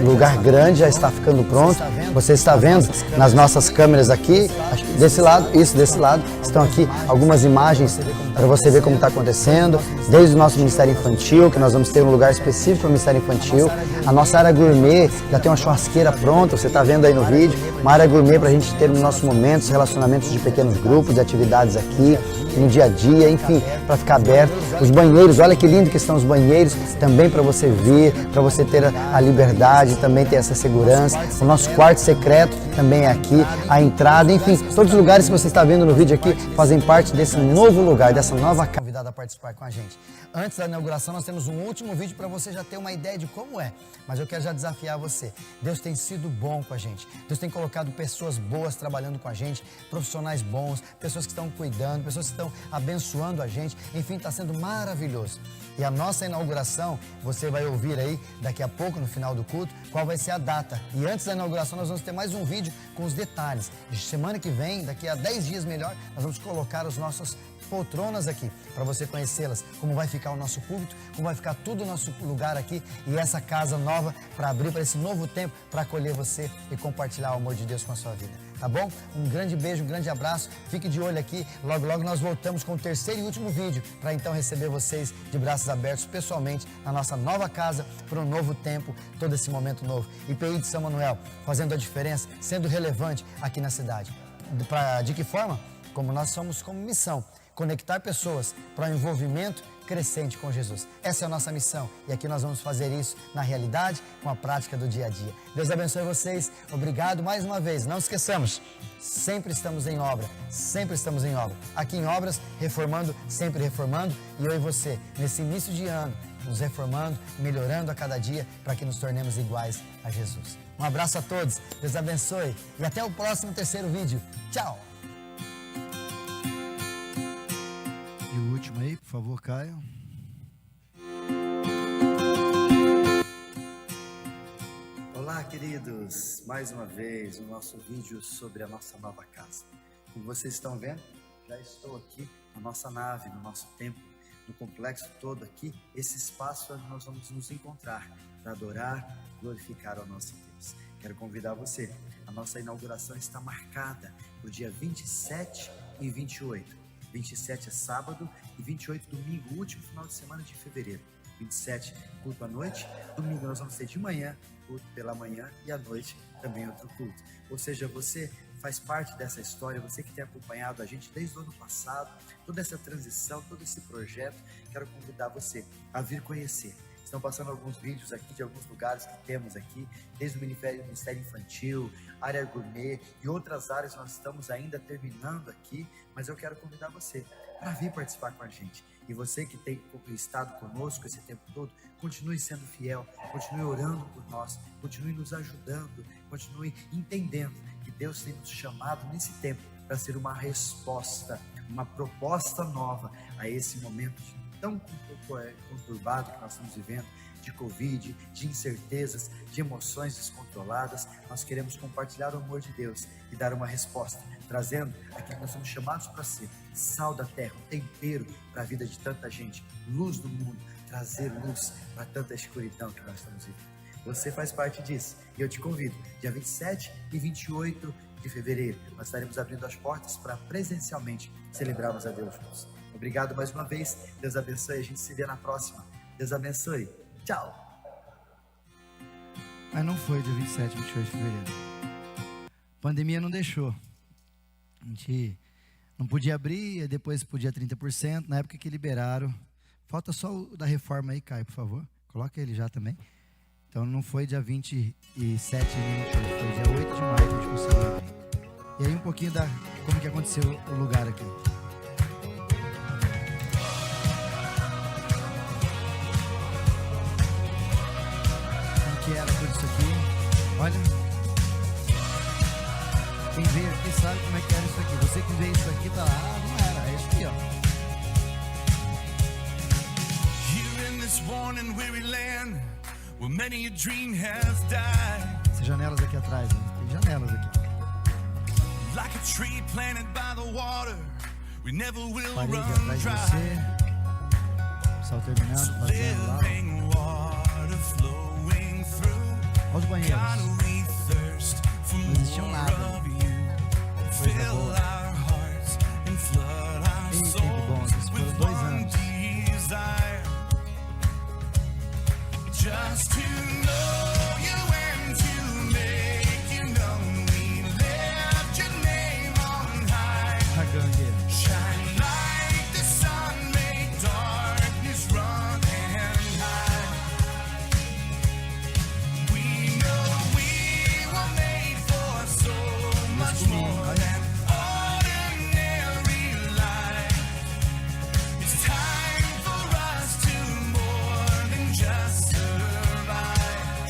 lugar grande, já está ficando pronto. Você está vendo nas nossas câmeras aqui, desse lado, desse lado, estão aqui algumas imagens para você ver como está acontecendo, desde o nosso Ministério Infantil, que nós vamos ter um lugar específico para o Ministério Infantil, a nossa área gourmet, já tem uma churrasqueira pronta, você está vendo aí no vídeo, uma área gourmet para a gente ter nos nossos momentos, relacionamentos de pequenos grupos, de atividades aqui, no dia a dia, enfim, para ficar aberto. Os banheiros, olha que lindo que estão os banheiros, também para você vir, para você ter a liberdade, também ter essa segurança. O nosso quarto secreto também é aqui, a entrada, enfim, todos os lugares que você está vendo no vídeo aqui fazem parte desse novo lugar, dessa nova casa. Convidado a participar com a gente. Antes da inauguração, nós temos um último vídeo para você já ter uma ideia de como é. Mas eu quero já desafiar você. Deus tem sido bom com a gente. Deus tem colocado pessoas boas trabalhando com a gente, profissionais bons, pessoas que estão cuidando, pessoas que estão abençoando a gente. Enfim, está sendo maravilhoso. E a nossa inauguração, você vai ouvir aí daqui a pouco, no final do culto, qual vai ser a data. E antes da inauguração, nós vamos ter mais um vídeo com os detalhes. Semana que vem, daqui a 10 dias melhor, nós vamos colocar os nossos poltronas aqui, para você conhecê-las, como vai ficar o nosso púlpito, como vai ficar tudo o nosso lugar aqui e essa casa nova para abrir para esse novo tempo, para acolher você e compartilhar o amor de Deus com a sua vida, tá bom? Um grande beijo, um grande abraço, fique de olho aqui, logo nós voltamos com o terceiro e último vídeo, para então receber vocês de braços abertos pessoalmente na nossa nova casa, para um novo tempo, todo esse momento novo. IPI de São Manuel, fazendo a diferença, sendo relevante aqui na cidade. De que forma? Como nós somos como missão, conectar pessoas para um envolvimento crescente com Jesus. Essa é a nossa missão e aqui nós vamos fazer isso na realidade, com a prática do dia a dia. Deus abençoe vocês, obrigado mais uma vez. Não esqueçamos, sempre estamos em obra, sempre estamos em obra. Aqui em Obras, reformando, sempre reformando, e eu e você, nesse início de ano, nos reformando, melhorando a cada dia para que nos tornemos iguais a Jesus. Um abraço a todos, Deus abençoe e até o próximo terceiro vídeo. Tchau! E o último aí, por favor, Caio. Olá, queridos! Mais uma vez, o nosso vídeo sobre a nossa nova casa. Como vocês estão vendo, já estou aqui na nossa nave, no nosso templo, no complexo todo aqui, esse espaço onde nós vamos nos encontrar para adorar, glorificar ao nosso Deus. Quero convidar você, a nossa inauguração está marcada para o dia 27 e 28. 27 é sábado e 28 domingo, último final de semana de fevereiro. 27 culto à noite, domingo nós vamos ter de manhã, culto pela manhã e à noite também outro culto. Ou seja, você faz parte dessa história, você que tem acompanhado a gente desde o ano passado, toda essa transição, todo esse projeto, quero convidar você a vir conhecer. Estão passando alguns vídeos aqui de alguns lugares que temos aqui, desde o Ministério Infantil, área gourmet e outras áreas nós estamos ainda terminando aqui, mas eu quero convidar você para vir participar com a gente. E você que tem estado conosco esse tempo todo, continue sendo fiel, continue orando por nós, continue nos ajudando, continue entendendo que Deus tem nos chamado nesse tempo para ser uma resposta, uma proposta nova a esse momento tão conturbado que nós estamos vivendo, de Covid, de incertezas, de emoções descontroladas. Nós queremos compartilhar o amor de Deus e dar uma resposta, trazendo aquilo que nós somos chamados para ser, sal da terra, um tempero para a vida de tanta gente, luz do mundo, trazer luz para tanta escuridão que nós estamos vivendo. Você faz parte disso e eu te convido, dia 27 e 28 de fevereiro, nós estaremos abrindo as portas para presencialmente celebrarmos a Deus juntos. Obrigado mais uma vez, Deus abençoe, a gente se vê na próxima. Deus abençoe, tchau! Mas não foi dia 27 e 28 de fevereiro. A pandemia não deixou. A gente não podia abrir, depois podia 30%, na época que liberaram. Falta só o da reforma aí, Caio, por favor. Coloca ele já também. Então não foi dia 27 e 28, foi dia 8 de maio que a gente conseguiu abrir. E aí um pouquinho da como que aconteceu o lugar aqui. Como que era tudo isso aqui? Olha. Quem veio aqui sabe como é que era isso aqui. Você que veio isso aqui tá lá, não era, é isso aqui, ó. Here in this worn and weary land, where many a dream has died. Essas janelas aqui atrás, né? Tem janelas aqui. Like a tree planted by the water, we never will Parede run atrás de dry. você. O pessoal terminando, fazendo lá. Living water flowing through. Olha os banheiros. God, we thirst for Não existia more nada. of you. Coisa Fill boa. our hearts and flood our Ei, tempo bom, souls esses foram with 2 one anos. desire. Just to know you and to make you known. We lift your name on high. A gangue. Shine like the sun, make darkness run and hide. We know we were made for so much more than ordinary life. It's time for us to more than just survive.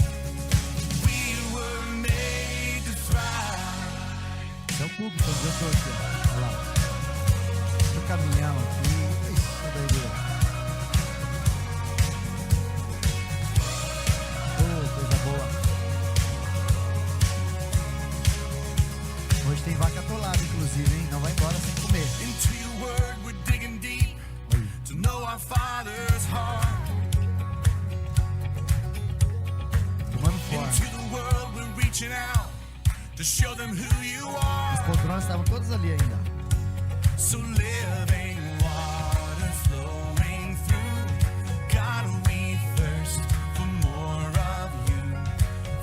We were made to thrive. Esse é o público, onde eu tô aqui, ó. Olha lá. Tô caminhão aqui. Ixi, que doideira. Coisa boa. Hoje tem vaca atolada, inclusive, hein? Não vai embora sem comer. Into your word we're digging deep Oi. to know our Father's heart. Tomando Into forte. the world we're reaching out to show them who you As are. poltronas estavam todas ali ainda. So living water flowing through. God, we thirst for more of you.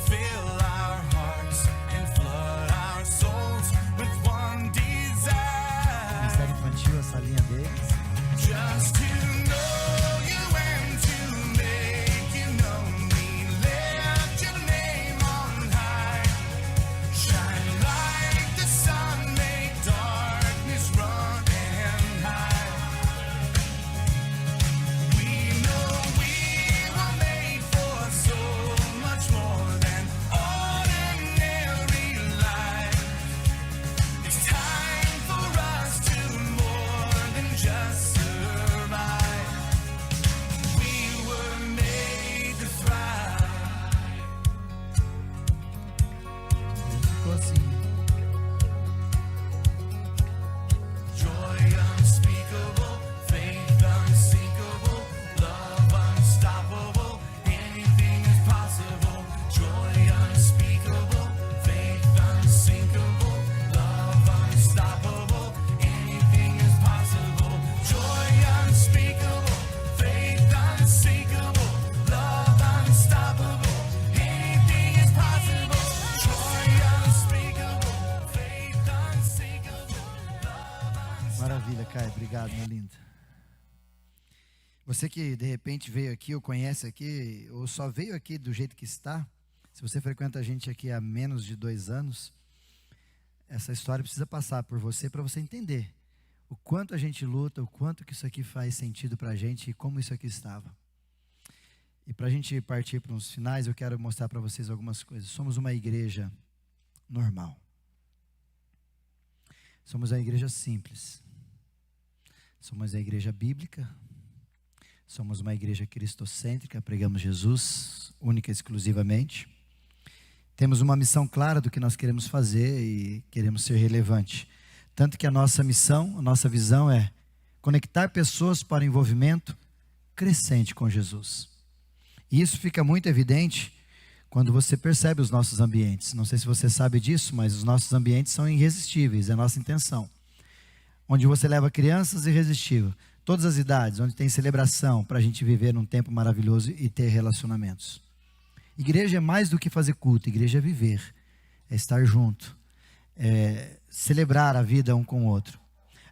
Fill our hearts and flood our souls with one desire. Ministério Infantil, a salinha deles. Just to know you and to make you known. We lift your name on high. Shine like the sun, make darkness run and hide. Caio, obrigado, meu lindo. Você que de repente veio aqui, ou conhece aqui, ou só veio aqui do jeito que está, se você frequenta a gente aqui há menos de 2 anos, essa história precisa passar por você para você entender o quanto a gente luta, o quanto que isso aqui faz sentido para a gente e como isso aqui estava. E para a gente partir para uns finais, eu quero mostrar para vocês algumas coisas. Somos uma igreja normal. Somos a igreja simples. Somos a igreja bíblica. Somos uma igreja cristocêntrica, pregamos Jesus, única e exclusivamente. Temos uma missão clara do que nós queremos fazer e queremos ser relevante. Tanto que a nossa missão, a nossa visão é conectar pessoas para o envolvimento crescente com Jesus. E isso fica muito evidente quando você percebe os nossos ambientes. Não sei se você sabe disso, mas os nossos ambientes são irresistíveis, é a nossa intenção. Onde você leva crianças, irresistível. Todas as idades, onde tem celebração, para a gente viver num tempo maravilhoso e ter relacionamentos. Igreja é mais do que fazer culto, igreja é viver, é estar junto, é celebrar a vida um com o outro.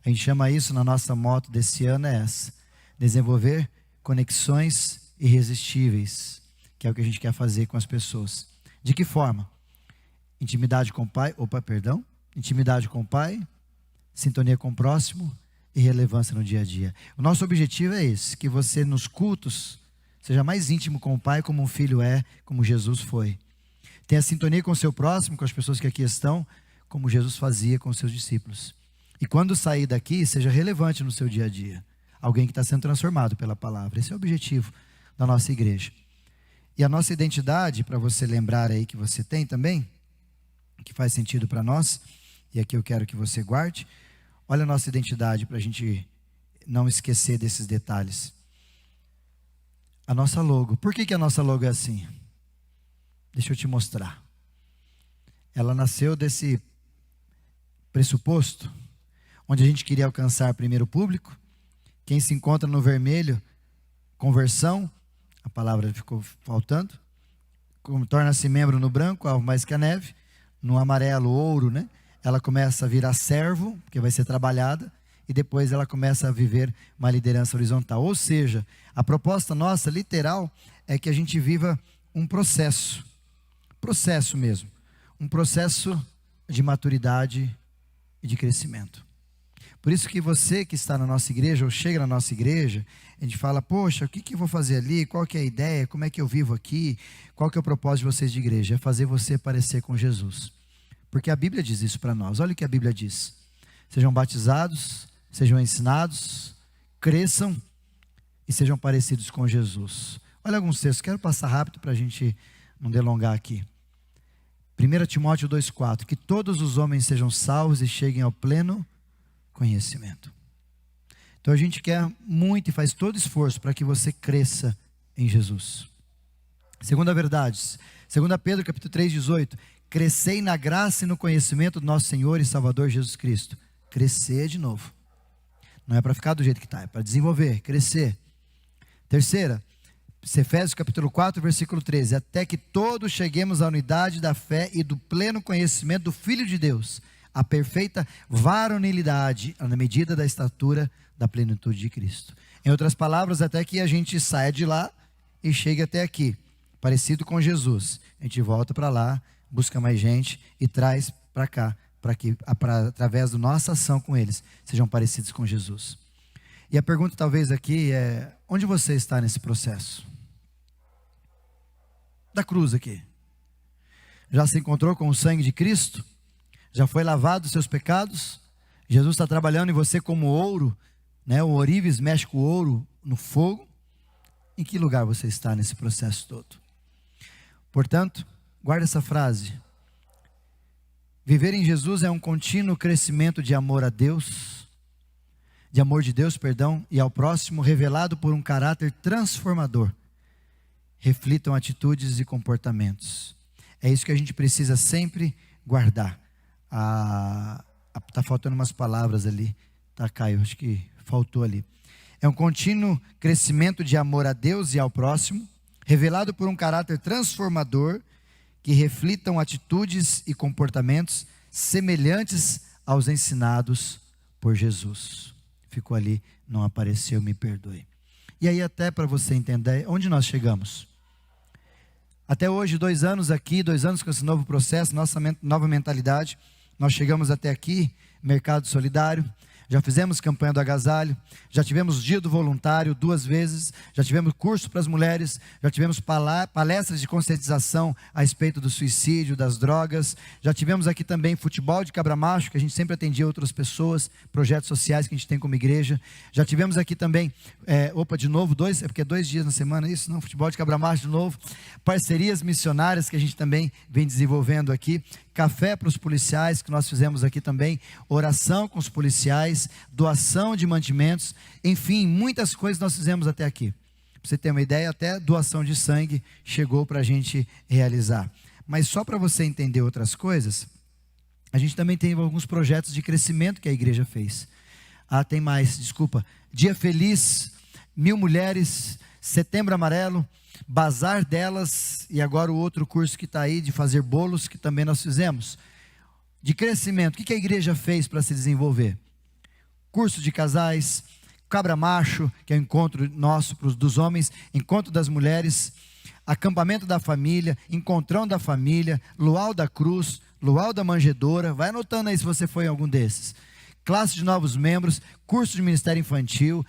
A gente chama isso, na nossa moto desse ano, é essa: desenvolver conexões irresistíveis, que é o que a gente quer fazer com as pessoas. De que forma? Intimidade com o Pai, intimidade com o Pai, sintonia com o próximo e relevância no dia a dia. O nosso objetivo é esse, que você nos cultos seja mais íntimo com o Pai, como um filho é, como Jesus foi. Tenha sintonia com o seu próximo, com as pessoas que aqui estão, como Jesus fazia com os seus discípulos. E quando sair daqui, seja relevante no seu dia a dia. Alguém que está sendo transformado pela palavra. Esse é o objetivo da nossa igreja. E a nossa identidade, para você lembrar aí que você tem também, que faz sentido para nós, e aqui eu quero que você guarde. Olha a nossa identidade para a gente não esquecer desses detalhes. A nossa logo. Por que a nossa logo é assim? Deixa eu te mostrar. Ela nasceu desse pressuposto, onde a gente queria alcançar primeiro o público. Quem se encontra no vermelho, conversão, a palavra ficou faltando. Torna-se membro no branco, alvo mais que a neve. No amarelo, ouro, né? Ela começa a virar servo, porque vai ser trabalhada, e depois ela começa a viver uma liderança horizontal. Ou seja, a proposta nossa, literal, é que a gente viva um processo mesmo, um processo de maturidade e de crescimento. Por isso que você que está na nossa igreja, ou chega na nossa igreja, a gente fala: poxa, o que eu vou fazer ali? Qual que é a ideia? Como é que eu vivo aqui? Qual que é o propósito de vocês de igreja? É fazer você parecer com Jesus. Porque a Bíblia diz isso para nós. Olha o que a Bíblia diz: sejam batizados, sejam ensinados, cresçam e sejam parecidos com Jesus. Olha alguns textos, quero passar rápido para a gente não delongar aqui. 1 Timóteo 2,4: que todos os homens sejam salvos e cheguem ao pleno conhecimento. Então a gente quer muito e faz todo esforço para que você cresça em Jesus. Segunda verdade, 2 Pedro capítulo 3,18: crescei na graça e no conhecimento do nosso Senhor e Salvador Jesus Cristo. Crescer de novo. Não é para ficar do jeito que está, é para desenvolver, crescer. Terceira, Efésios capítulo 4, versículo 13: até que todos cheguemos à unidade da fé e do pleno conhecimento do Filho de Deus, a perfeita varonilidade, na medida da estatura da plenitude de Cristo. Em outras palavras, até que a gente saia de lá e chegue até aqui, parecido com Jesus. A gente volta para lá, busca mais gente e traz para cá, para que, através da nossa ação com eles, sejam parecidos com Jesus. E a pergunta talvez aqui é: onde você está nesse processo? Da cruz aqui. Já se encontrou com o sangue de Cristo? Já foi lavado dos seus pecados? Jesus está trabalhando em você como ouro, né? O ourives mexe com o ouro no fogo. Em que lugar você está nesse processo todo? Portanto, guarda essa frase: viver em Jesus é um contínuo crescimento de amor a Deus, de amor de Deus, e ao próximo, revelado por um caráter transformador. Reflitam atitudes e comportamentos. É isso que a gente precisa sempre guardar. Está faltando umas palavras ali, tá, Caio? Acho que faltou ali. É um contínuo crescimento de amor a Deus e ao próximo, revelado por um caráter transformador, que reflitam atitudes e comportamentos semelhantes aos ensinados por Jesus. ficou ali, não apareceu, me perdoe. E aí até para você entender, onde nós chegamos? Até hoje, 2 anos aqui, 2 anos com esse novo processo, nossa nova mentalidade, nós chegamos até aqui, Mercado Solidário, já fizemos campanha do agasalho, já tivemos dia do voluntário 2 vezes, já tivemos curso para as mulheres, já tivemos palestras de conscientização a respeito do suicídio, das drogas, já tivemos aqui também futebol de cabra macho, que a gente sempre atendia outras pessoas, projetos sociais que a gente tem como igreja, já tivemos aqui também, de novo, 2, porque é 2 dias na semana isso, não, futebol de cabra macho de novo, parcerias missionárias que a gente também vem desenvolvendo aqui, café para os policiais, que nós fizemos aqui também, oração com os policiais, doação de mantimentos, enfim, muitas coisas nós fizemos até aqui. Para você ter uma ideia, até doação de sangue chegou para a gente realizar. Mas só para você entender outras coisas, a gente também tem alguns projetos de crescimento que a igreja fez. Tem mais, desculpa. Dia Feliz, 1000 mulheres, Setembro Amarelo, Bazar delas, e agora o outro curso que está aí, de fazer bolos, que também nós fizemos. De crescimento, o que a igreja fez para se desenvolver? Curso de casais, Cabra Macho, que é o encontro nosso dos homens, encontro das mulheres, acampamento da família, encontrão da família, luau da cruz, luau da manjedoura, vai anotando aí se você foi em algum desses. Classe de novos membros, curso de ministério infantil,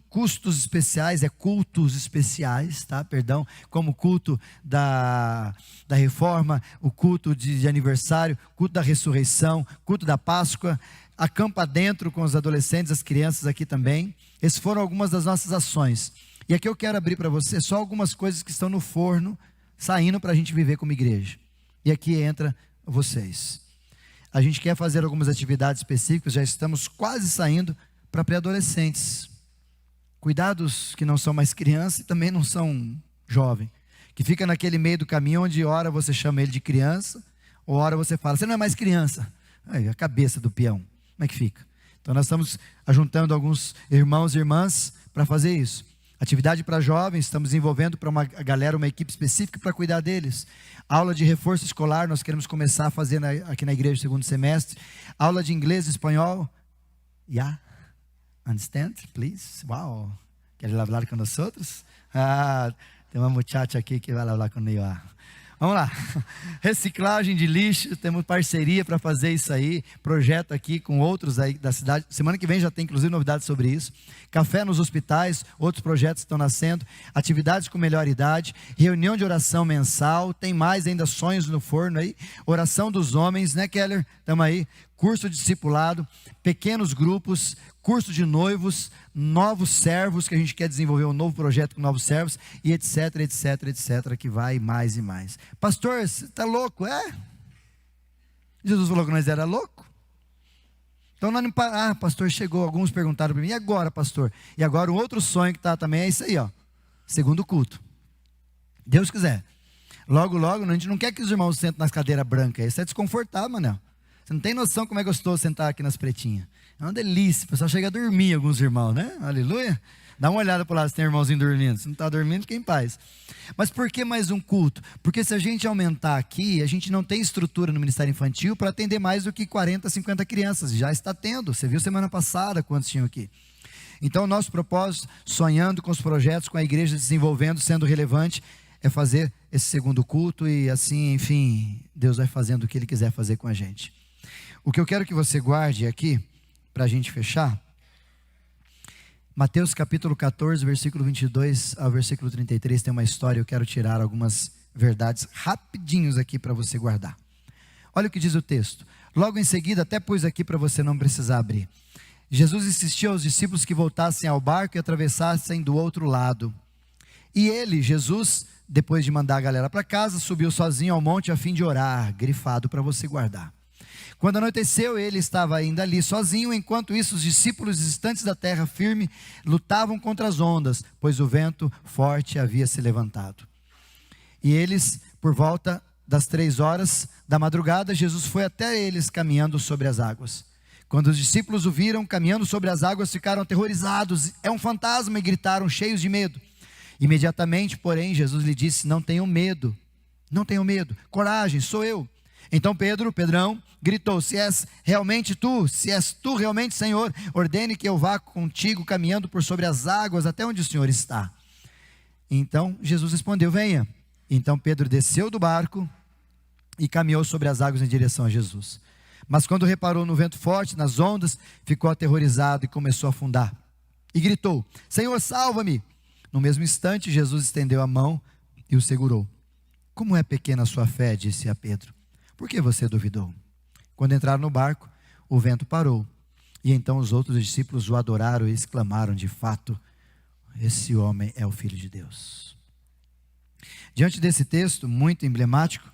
custos especiais, cultos especiais, tá? Perdão, como o culto da reforma, o culto de aniversário, culto da ressurreição, culto da Páscoa, acampa dentro com os adolescentes, as crianças aqui também. Essas foram algumas das nossas ações. E aqui eu quero abrir para você só algumas coisas que estão no forno, saindo para a gente viver como igreja. E aqui entra vocês. A gente quer fazer algumas atividades específicas, já estamos quase saindo para pré-adolescentes. Cuidados que não são mais criança e também não são jovem. Que fica naquele meio do caminho onde hora você chama ele de criança, ou hora você fala, você não é mais criança. Aí, a cabeça do peão, como é que fica? Então nós estamos ajuntando alguns irmãos e irmãs para fazer isso. Atividade para jovens, estamos desenvolvendo para uma galera, uma equipe específica para cuidar deles. Aula de reforço escolar, nós queremos começar a fazer aqui na igreja no 2º semestre. Aula de inglês e espanhol. Understand, please? Wow. Quer falar com nós outros? Tem uma muchacha aqui que vai falar comigo. Vamos lá. Reciclagem de lixo, temos parceria para fazer isso aí. Projeto aqui com outros aí da cidade. Semana que vem já tem inclusive novidades sobre isso. Café nos hospitais, outros projetos estão nascendo. Atividades com melhor idade. Reunião de oração mensal. Tem mais ainda sonhos no forno aí. Oração dos homens, né, Keller? Estamos aí. Curso de discipulado, pequenos grupos, curso de noivos, novos servos, que a gente quer desenvolver um novo projeto com novos servos, e etc, etc, etc, que vai mais e mais. Pastor, você está louco, é? Jesus falou que nós era louco? Então nós não pastor, chegou, alguns perguntaram para mim, e agora, pastor? E agora o outro sonho que está também é isso aí, ó, segundo culto. Deus quiser. Logo, logo, a gente não quer que os irmãos sentem nas cadeiras brancas, isso é desconfortável, Manel. Você não tem noção como é gostoso sentar aqui nas pretinhas. É uma delícia, o pessoal chega a dormir, alguns irmãos, né? Aleluia. Dá uma olhada para lá se tem irmãozinho dormindo. Se não está dormindo, fica em paz. Mas por que mais um culto? Porque se a gente aumentar aqui, a gente não tem estrutura no Ministério Infantil para atender mais do que 40, 50 crianças. Já está tendo. Você viu semana passada quantos tinham aqui. Então o nosso propósito, sonhando com os projetos, com a igreja desenvolvendo, sendo relevante, é fazer esse segundo culto e assim, enfim, Deus vai fazendo o que Ele quiser fazer com a gente. O que eu quero que você guarde aqui, para a gente fechar, Mateus capítulo 14, versículo 22 ao versículo 33, tem uma história, eu quero tirar algumas verdades rapidinhos aqui para você guardar. Olha o que diz o texto. Logo em seguida, até pus aqui para você não precisar abrir. Jesus insistiu aos discípulos que voltassem ao barco e atravessassem do outro lado. E ele, Jesus, depois de mandar a galera para casa, subiu sozinho ao monte a fim de orar, grifado para você guardar. Quando anoiteceu, ele estava ainda ali sozinho, enquanto isso os discípulos distantes da terra firme lutavam contra as ondas, pois o vento forte havia se levantado. E eles, por volta das 3 horas da madrugada, Jesus foi até eles caminhando sobre as águas. Quando os discípulos o viram caminhando sobre as águas, ficaram aterrorizados. É um fantasma, e gritaram cheios de medo. Imediatamente, porém, Jesus lhe disse: não tenham medo, coragem, sou eu. Então Pedrão, gritou: se és tu realmente, Senhor, ordene que eu vá contigo caminhando por sobre as águas até onde o Senhor está. Então Jesus respondeu: venha. Então Pedro desceu do barco e caminhou sobre as águas em direção a Jesus. Mas quando reparou no vento forte, nas ondas, ficou aterrorizado e começou a afundar. E gritou: Senhor, salva-me! No mesmo instante, Jesus estendeu a mão e o segurou. Como é pequena a sua fé, disse a Pedro. Por que você duvidou? Quando entraram no barco, o vento parou. E então os outros discípulos o adoraram e exclamaram: de fato, esse homem é o Filho de Deus. Diante desse texto muito emblemático,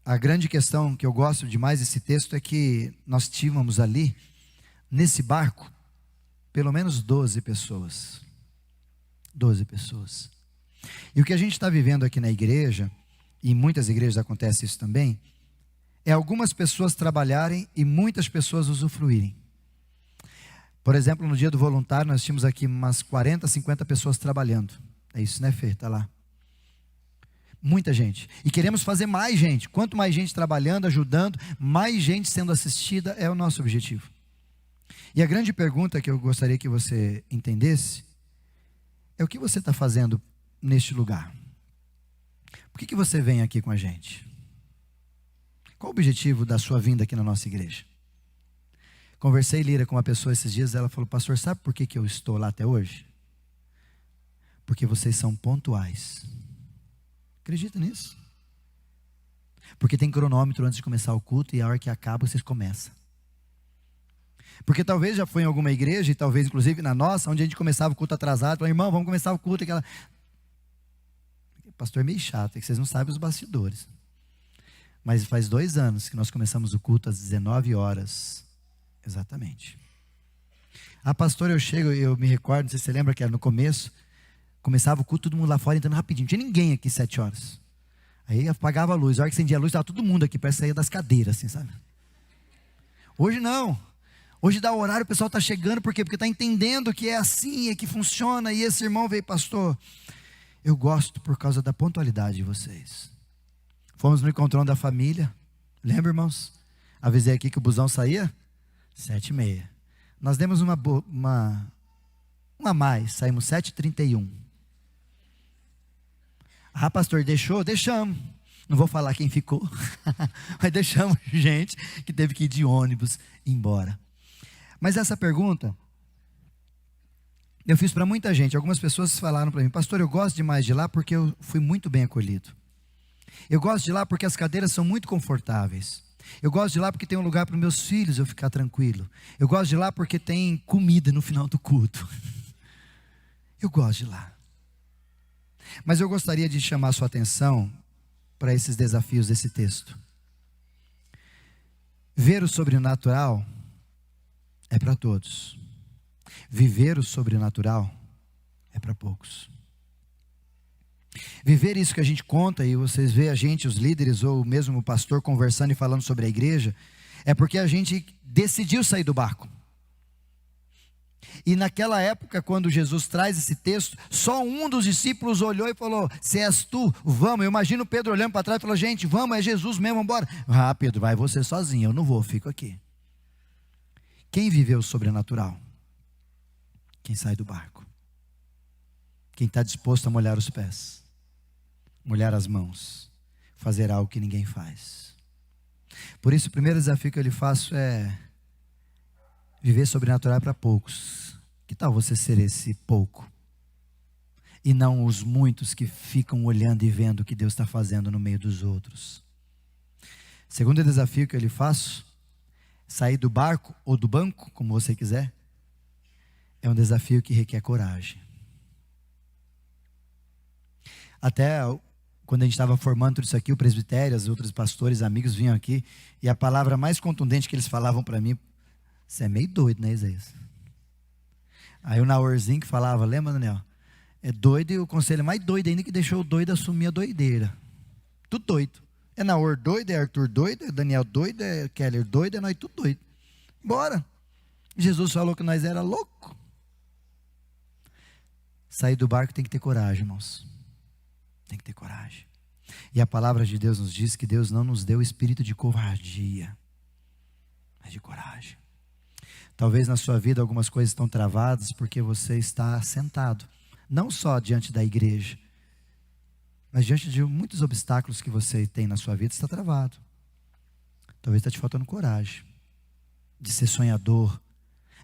a grande questão que eu gosto demais desse texto é que nós tínhamos ali, nesse barco, pelo menos 12 pessoas. 12 pessoas. E o que a gente está vivendo aqui na igreja, e em muitas igrejas acontece isso também, é algumas pessoas trabalharem e muitas pessoas usufruírem. Por exemplo, no dia do voluntário, nós tínhamos aqui umas 40, 50 pessoas trabalhando. É isso, né, Fê? Está lá. Muita gente. E queremos fazer mais gente. Quanto mais gente trabalhando, ajudando, mais gente sendo assistida é o nosso objetivo. E a grande pergunta que eu gostaria que você entendesse é: o que você está fazendo neste lugar? Por que você vem aqui com a gente? Qual o objetivo da sua vinda aqui na nossa igreja? Conversei, Lira, com uma pessoa esses dias. Ela falou: pastor, sabe por que eu estou lá até hoje? Porque vocês são pontuais. Acredita nisso? Porque tem cronômetro antes de começar o culto, e a hora que acaba vocês começam. Porque talvez já foi em alguma igreja, e talvez inclusive na nossa, onde a gente começava o culto atrasado. Falava: irmão, vamos começar o culto. Aquela... Pastor é meio chato, é que vocês não sabem os bastidores. Mas faz 2 anos que nós começamos o culto às 19 horas. Exatamente. Pastor, eu me recordo, não sei se você lembra que era no começo, começava o culto, todo mundo lá fora entrando rapidinho. Não tinha ninguém aqui 7 horas. Aí apagava a luz. A hora que acendia a luz, estava todo mundo aqui, parece que saía das cadeiras, assim, sabe? Hoje não. Hoje dá horário, o pessoal está chegando. Por quê? Porque está entendendo que é assim, é que funciona. E esse irmão veio: pastor, eu gosto por causa da pontualidade de vocês. Fomos no encontrão da família. Lembra, irmãos? Avisei aqui que o busão saía 7h30. Nós demos uma a mais, saímos 7h31. Pastor, deixou? Deixamos. Não vou falar quem ficou, mas deixamos gente que teve que ir de ônibus embora. Mas essa pergunta eu fiz para muita gente. Algumas pessoas falaram para mim: pastor, eu gosto demais de lá porque eu fui muito bem acolhido. Eu gosto de lá porque as cadeiras são muito confortáveis. Eu gosto de lá porque tem um lugar para os meus filhos eu ficar tranquilo. Eu gosto de lá porque tem comida no final do culto. Eu gosto de lá. Mas eu gostaria de chamar a sua atenção para esses desafios desse texto. Ver o sobrenatural é para todos. Viver o sobrenatural é para poucos. Viver isso que a gente conta, e vocês veem a gente, os líderes, ou mesmo o pastor conversando e falando sobre a igreja, é porque a gente decidiu sair do barco. E naquela época, quando Jesus traz esse texto, só um dos discípulos olhou e falou: se és tu, vamos. Eu imagino Pedro olhando para trás e falou: gente, vamos, é Jesus mesmo, vamos embora. Pedro, vai você sozinho, eu não vou, fico aqui. Quem viveu o sobrenatural? Quem sai do barco. Quem está disposto a molhar os pés, molhar as mãos, fazer algo que ninguém faz. Por isso, o primeiro desafio que eu lhe faço é: viver sobrenatural para poucos. Que tal você ser esse pouco? E não os muitos que ficam olhando e vendo o que Deus está fazendo no meio dos outros. Segundo desafio que eu lhe faço: sair do barco ou do banco, como você quiser, é um desafio que requer coragem. Até quando a gente estava formando tudo isso aqui, o presbitério, os outros pastores, amigos vinham aqui, e a palavra mais contundente que eles falavam para mim: você é meio doido, né, Isaías? Aí o Naorzinho que falava, lembra, Daniel? É doido, e o conselho mais doido ainda, que deixou o doido assumir a doideira. Tudo doido. É Naor doido, é Arthur doido, é Daniel doido, é Keller doido, é nós tudo doido. Bora. Jesus falou que nós era louco. Sair do barco tem que ter coragem, irmãos. Tem que ter coragem. E a palavra de Deus nos diz que Deus não nos deu espírito de covardia, mas de coragem. Talvez na sua vida algumas coisas estão travadas porque você está sentado, não só diante da igreja, mas diante de muitos obstáculos que você tem na sua vida, está travado. Talvez está te faltando coragem de ser sonhador,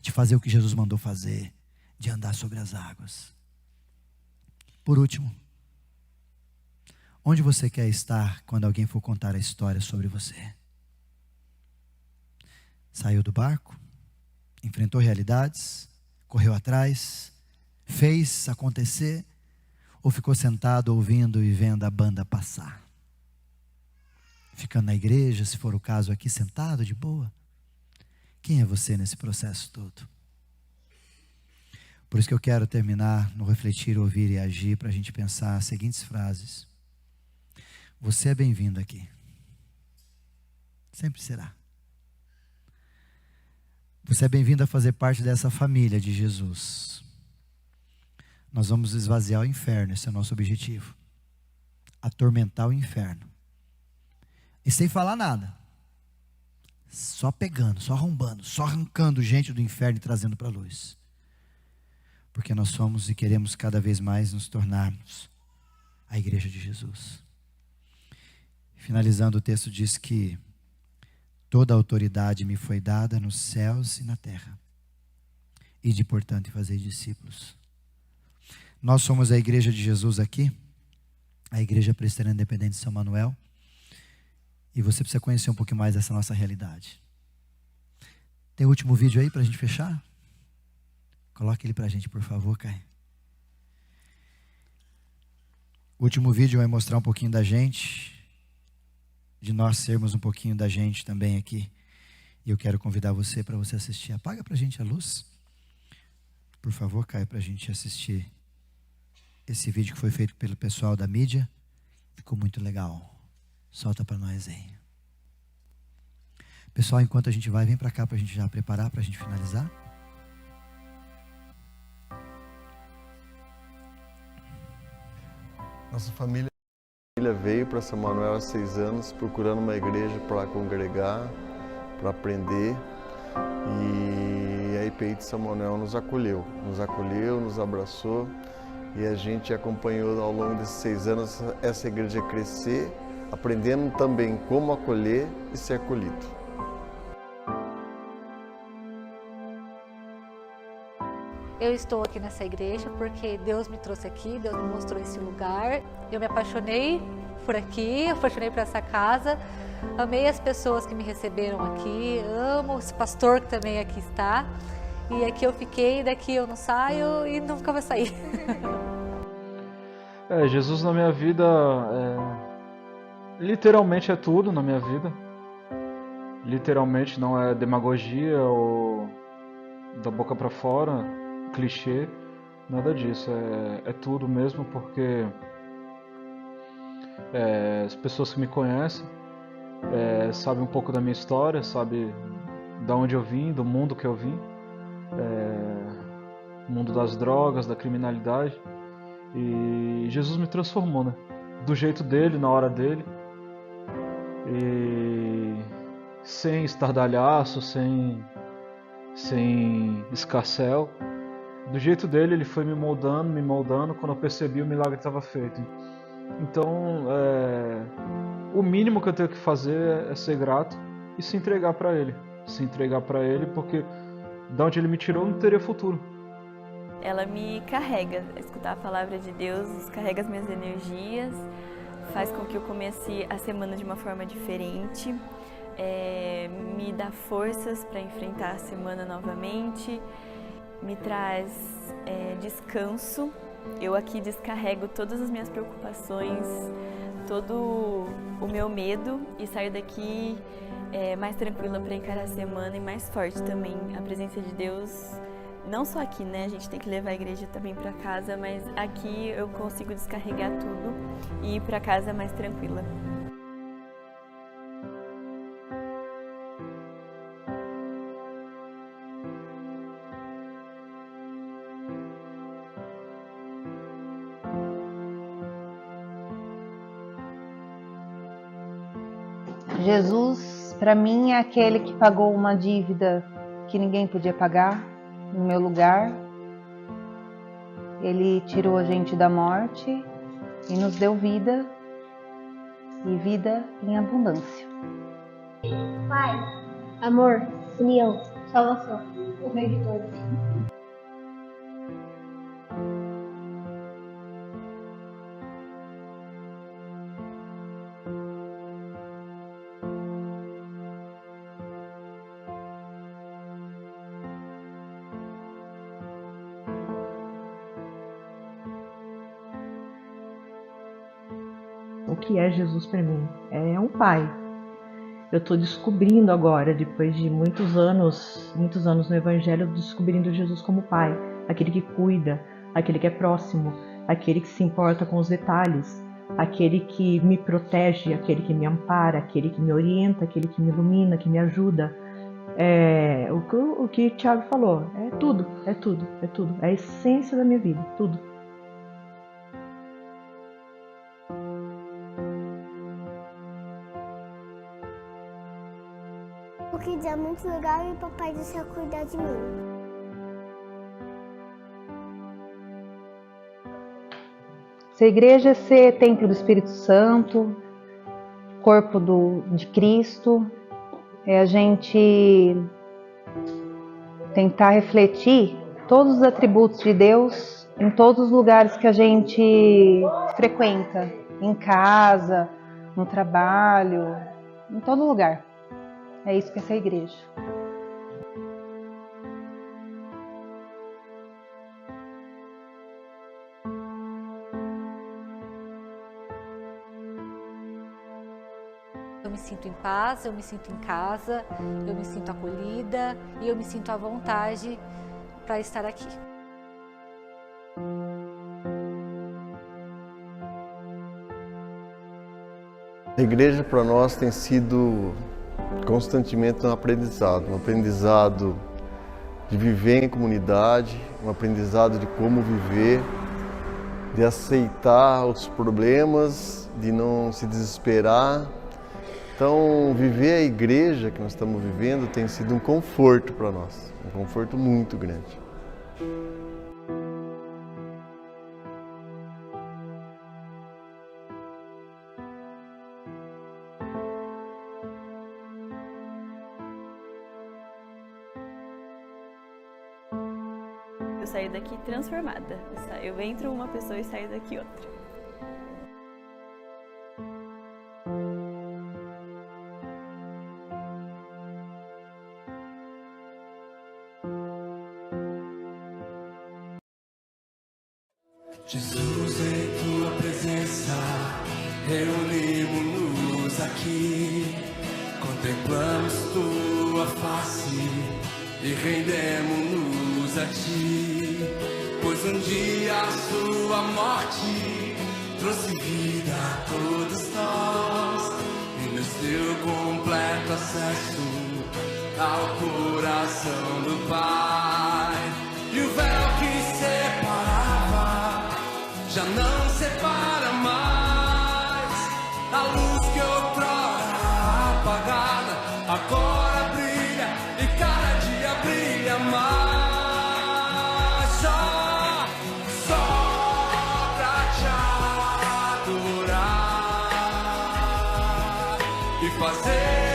de fazer o que Jesus mandou fazer, de andar sobre as águas. Por último, onde você quer estar quando alguém for contar a história sobre você? Saiu do barco? Enfrentou realidades? Correu atrás? Fez acontecer? Ou ficou sentado ouvindo e vendo a banda passar? Ficando na igreja, se for o caso aqui, sentado de boa? Quem é você nesse processo todo? Por isso que eu quero terminar no refletir, ouvir e agir, para a gente pensar as seguintes frases. Você é bem-vindo aqui. Sempre será. Você é bem-vindo a fazer parte dessa família de Jesus. Nós vamos esvaziar o inferno, esse é o nosso objetivo. Atormentar o inferno. E sem falar nada. Só pegando, só arrombando, só arrancando gente do inferno e trazendo para a luz. Porque nós somos e queremos cada vez mais nos tornarmos a igreja de Jesus. Finalizando, o texto diz que toda a autoridade me foi dada nos céus e na terra. Ide, portanto, e fazei discípulos. Nós somos a igreja de Jesus aqui, a igreja presbiteriana independente de São Manuel. E você precisa conhecer um pouquinho mais dessa nossa realidade. Tem o último vídeo aí para a gente fechar? Coloque ele para a gente, por favor, Caio. O último vídeo vai mostrar um pouquinho da gente, de nós sermos um pouquinho da gente também aqui. E eu quero convidar você para você assistir. Apaga para a gente a luz. Por favor, Caio, para a gente assistir esse vídeo que foi feito pelo pessoal da mídia. Ficou muito legal. Solta para nós aí. Pessoal, enquanto a gente vai, vem para cá para a gente já preparar, para a gente finalizar. Nossa família veio para São Manuel há 6 anos, procurando uma igreja para congregar, para aprender. E a IPI de São Manuel nos acolheu, nos abraçou. E a gente acompanhou ao longo desses 6 anos essa igreja crescer, aprendendo também como acolher e ser acolhido. Eu estou aqui nessa igreja porque Deus me trouxe aqui, Deus me mostrou esse lugar. Eu me apaixonei por aqui, apaixonei por essa casa. Amei as pessoas que me receberam aqui, amo esse pastor que também aqui está. E aqui eu fiquei, daqui eu não saio e nunca vou sair. Jesus na minha vida, literalmente é tudo na minha vida. Literalmente, não é demagogia ou da boca para fora, clichê, nada disso. É tudo mesmo, porque as pessoas que me conhecem sabem um pouco da minha história, sabem de onde eu vim, do mundo que eu vim. Mundo das drogas, da criminalidade. E Jesus me transformou, né? Do jeito dele, na hora dele. E sem estardalhaço, sem escarcéu. Do jeito dele, ele foi me moldando. Quando eu percebi, o milagre estava feito. Então, o mínimo que eu tenho que fazer é ser grato e se entregar para ele. Se entregar para ele, porque de onde ele me tirou, não teria futuro. Ela me carrega, escutar a palavra de Deus carrega as minhas energias, faz com que eu comece a semana de uma forma diferente, me dá forças para enfrentar a semana novamente, me traz descanso. Eu aqui descarrego todas as minhas preocupações, todo o meu medo e saio daqui mais tranquila para encarar a semana e mais forte também. A presença de Deus, não só aqui, né? A gente tem que levar a igreja também para casa, mas aqui eu consigo descarregar tudo e ir para casa mais tranquila. Jesus, para mim, é aquele que pagou uma dívida que ninguém podia pagar no meu lugar. Ele tirou a gente da morte e nos deu vida, e vida em abundância. Pai, amor, união, salvação, o Rei de todos. O que é Jesus para mim? É um pai. Eu estou descobrindo agora, depois de muitos anos no Evangelho, descobrindo Jesus como pai, aquele que cuida, aquele que é próximo, aquele que se importa com os detalhes, aquele que me protege, aquele que me ampara, aquele que me orienta, aquele que me ilumina, que me ajuda. O que o Thiago falou, é tudo, é a essência da minha vida, tudo. Porque é muito legal e o Papai do Céu cuidar de mim. Ser igreja é ser templo do Espírito Santo, corpo de Cristo. É a gente tentar refletir todos os atributos de Deus em todos os lugares que a gente frequenta, em casa, no trabalho, em todo lugar. É isso que é ser igreja. Eu me sinto em paz, eu me sinto em casa, eu me sinto acolhida e eu me sinto à vontade para estar aqui. A igreja para nós tem sido constantemente um aprendizado de viver em comunidade, um aprendizado de como viver, de aceitar os problemas, de não se desesperar. Então, viver a igreja que nós estamos vivendo tem sido um conforto para nós, um conforto muito grande. Eu saio daqui transformada. Eu entro uma pessoa e saio daqui outra. Jesus, em tua presença, reunimos-nos aqui, contemplamos tua face e rendemos-nos a ti, pois um dia a sua morte trouxe vida a todos nós e nos deu completo acesso ao coração do Pai. E o véu que separava já não separa mais. A luz que outrora apagada agora brilha e cada dia brilha mais. Só pra te adorar e fazer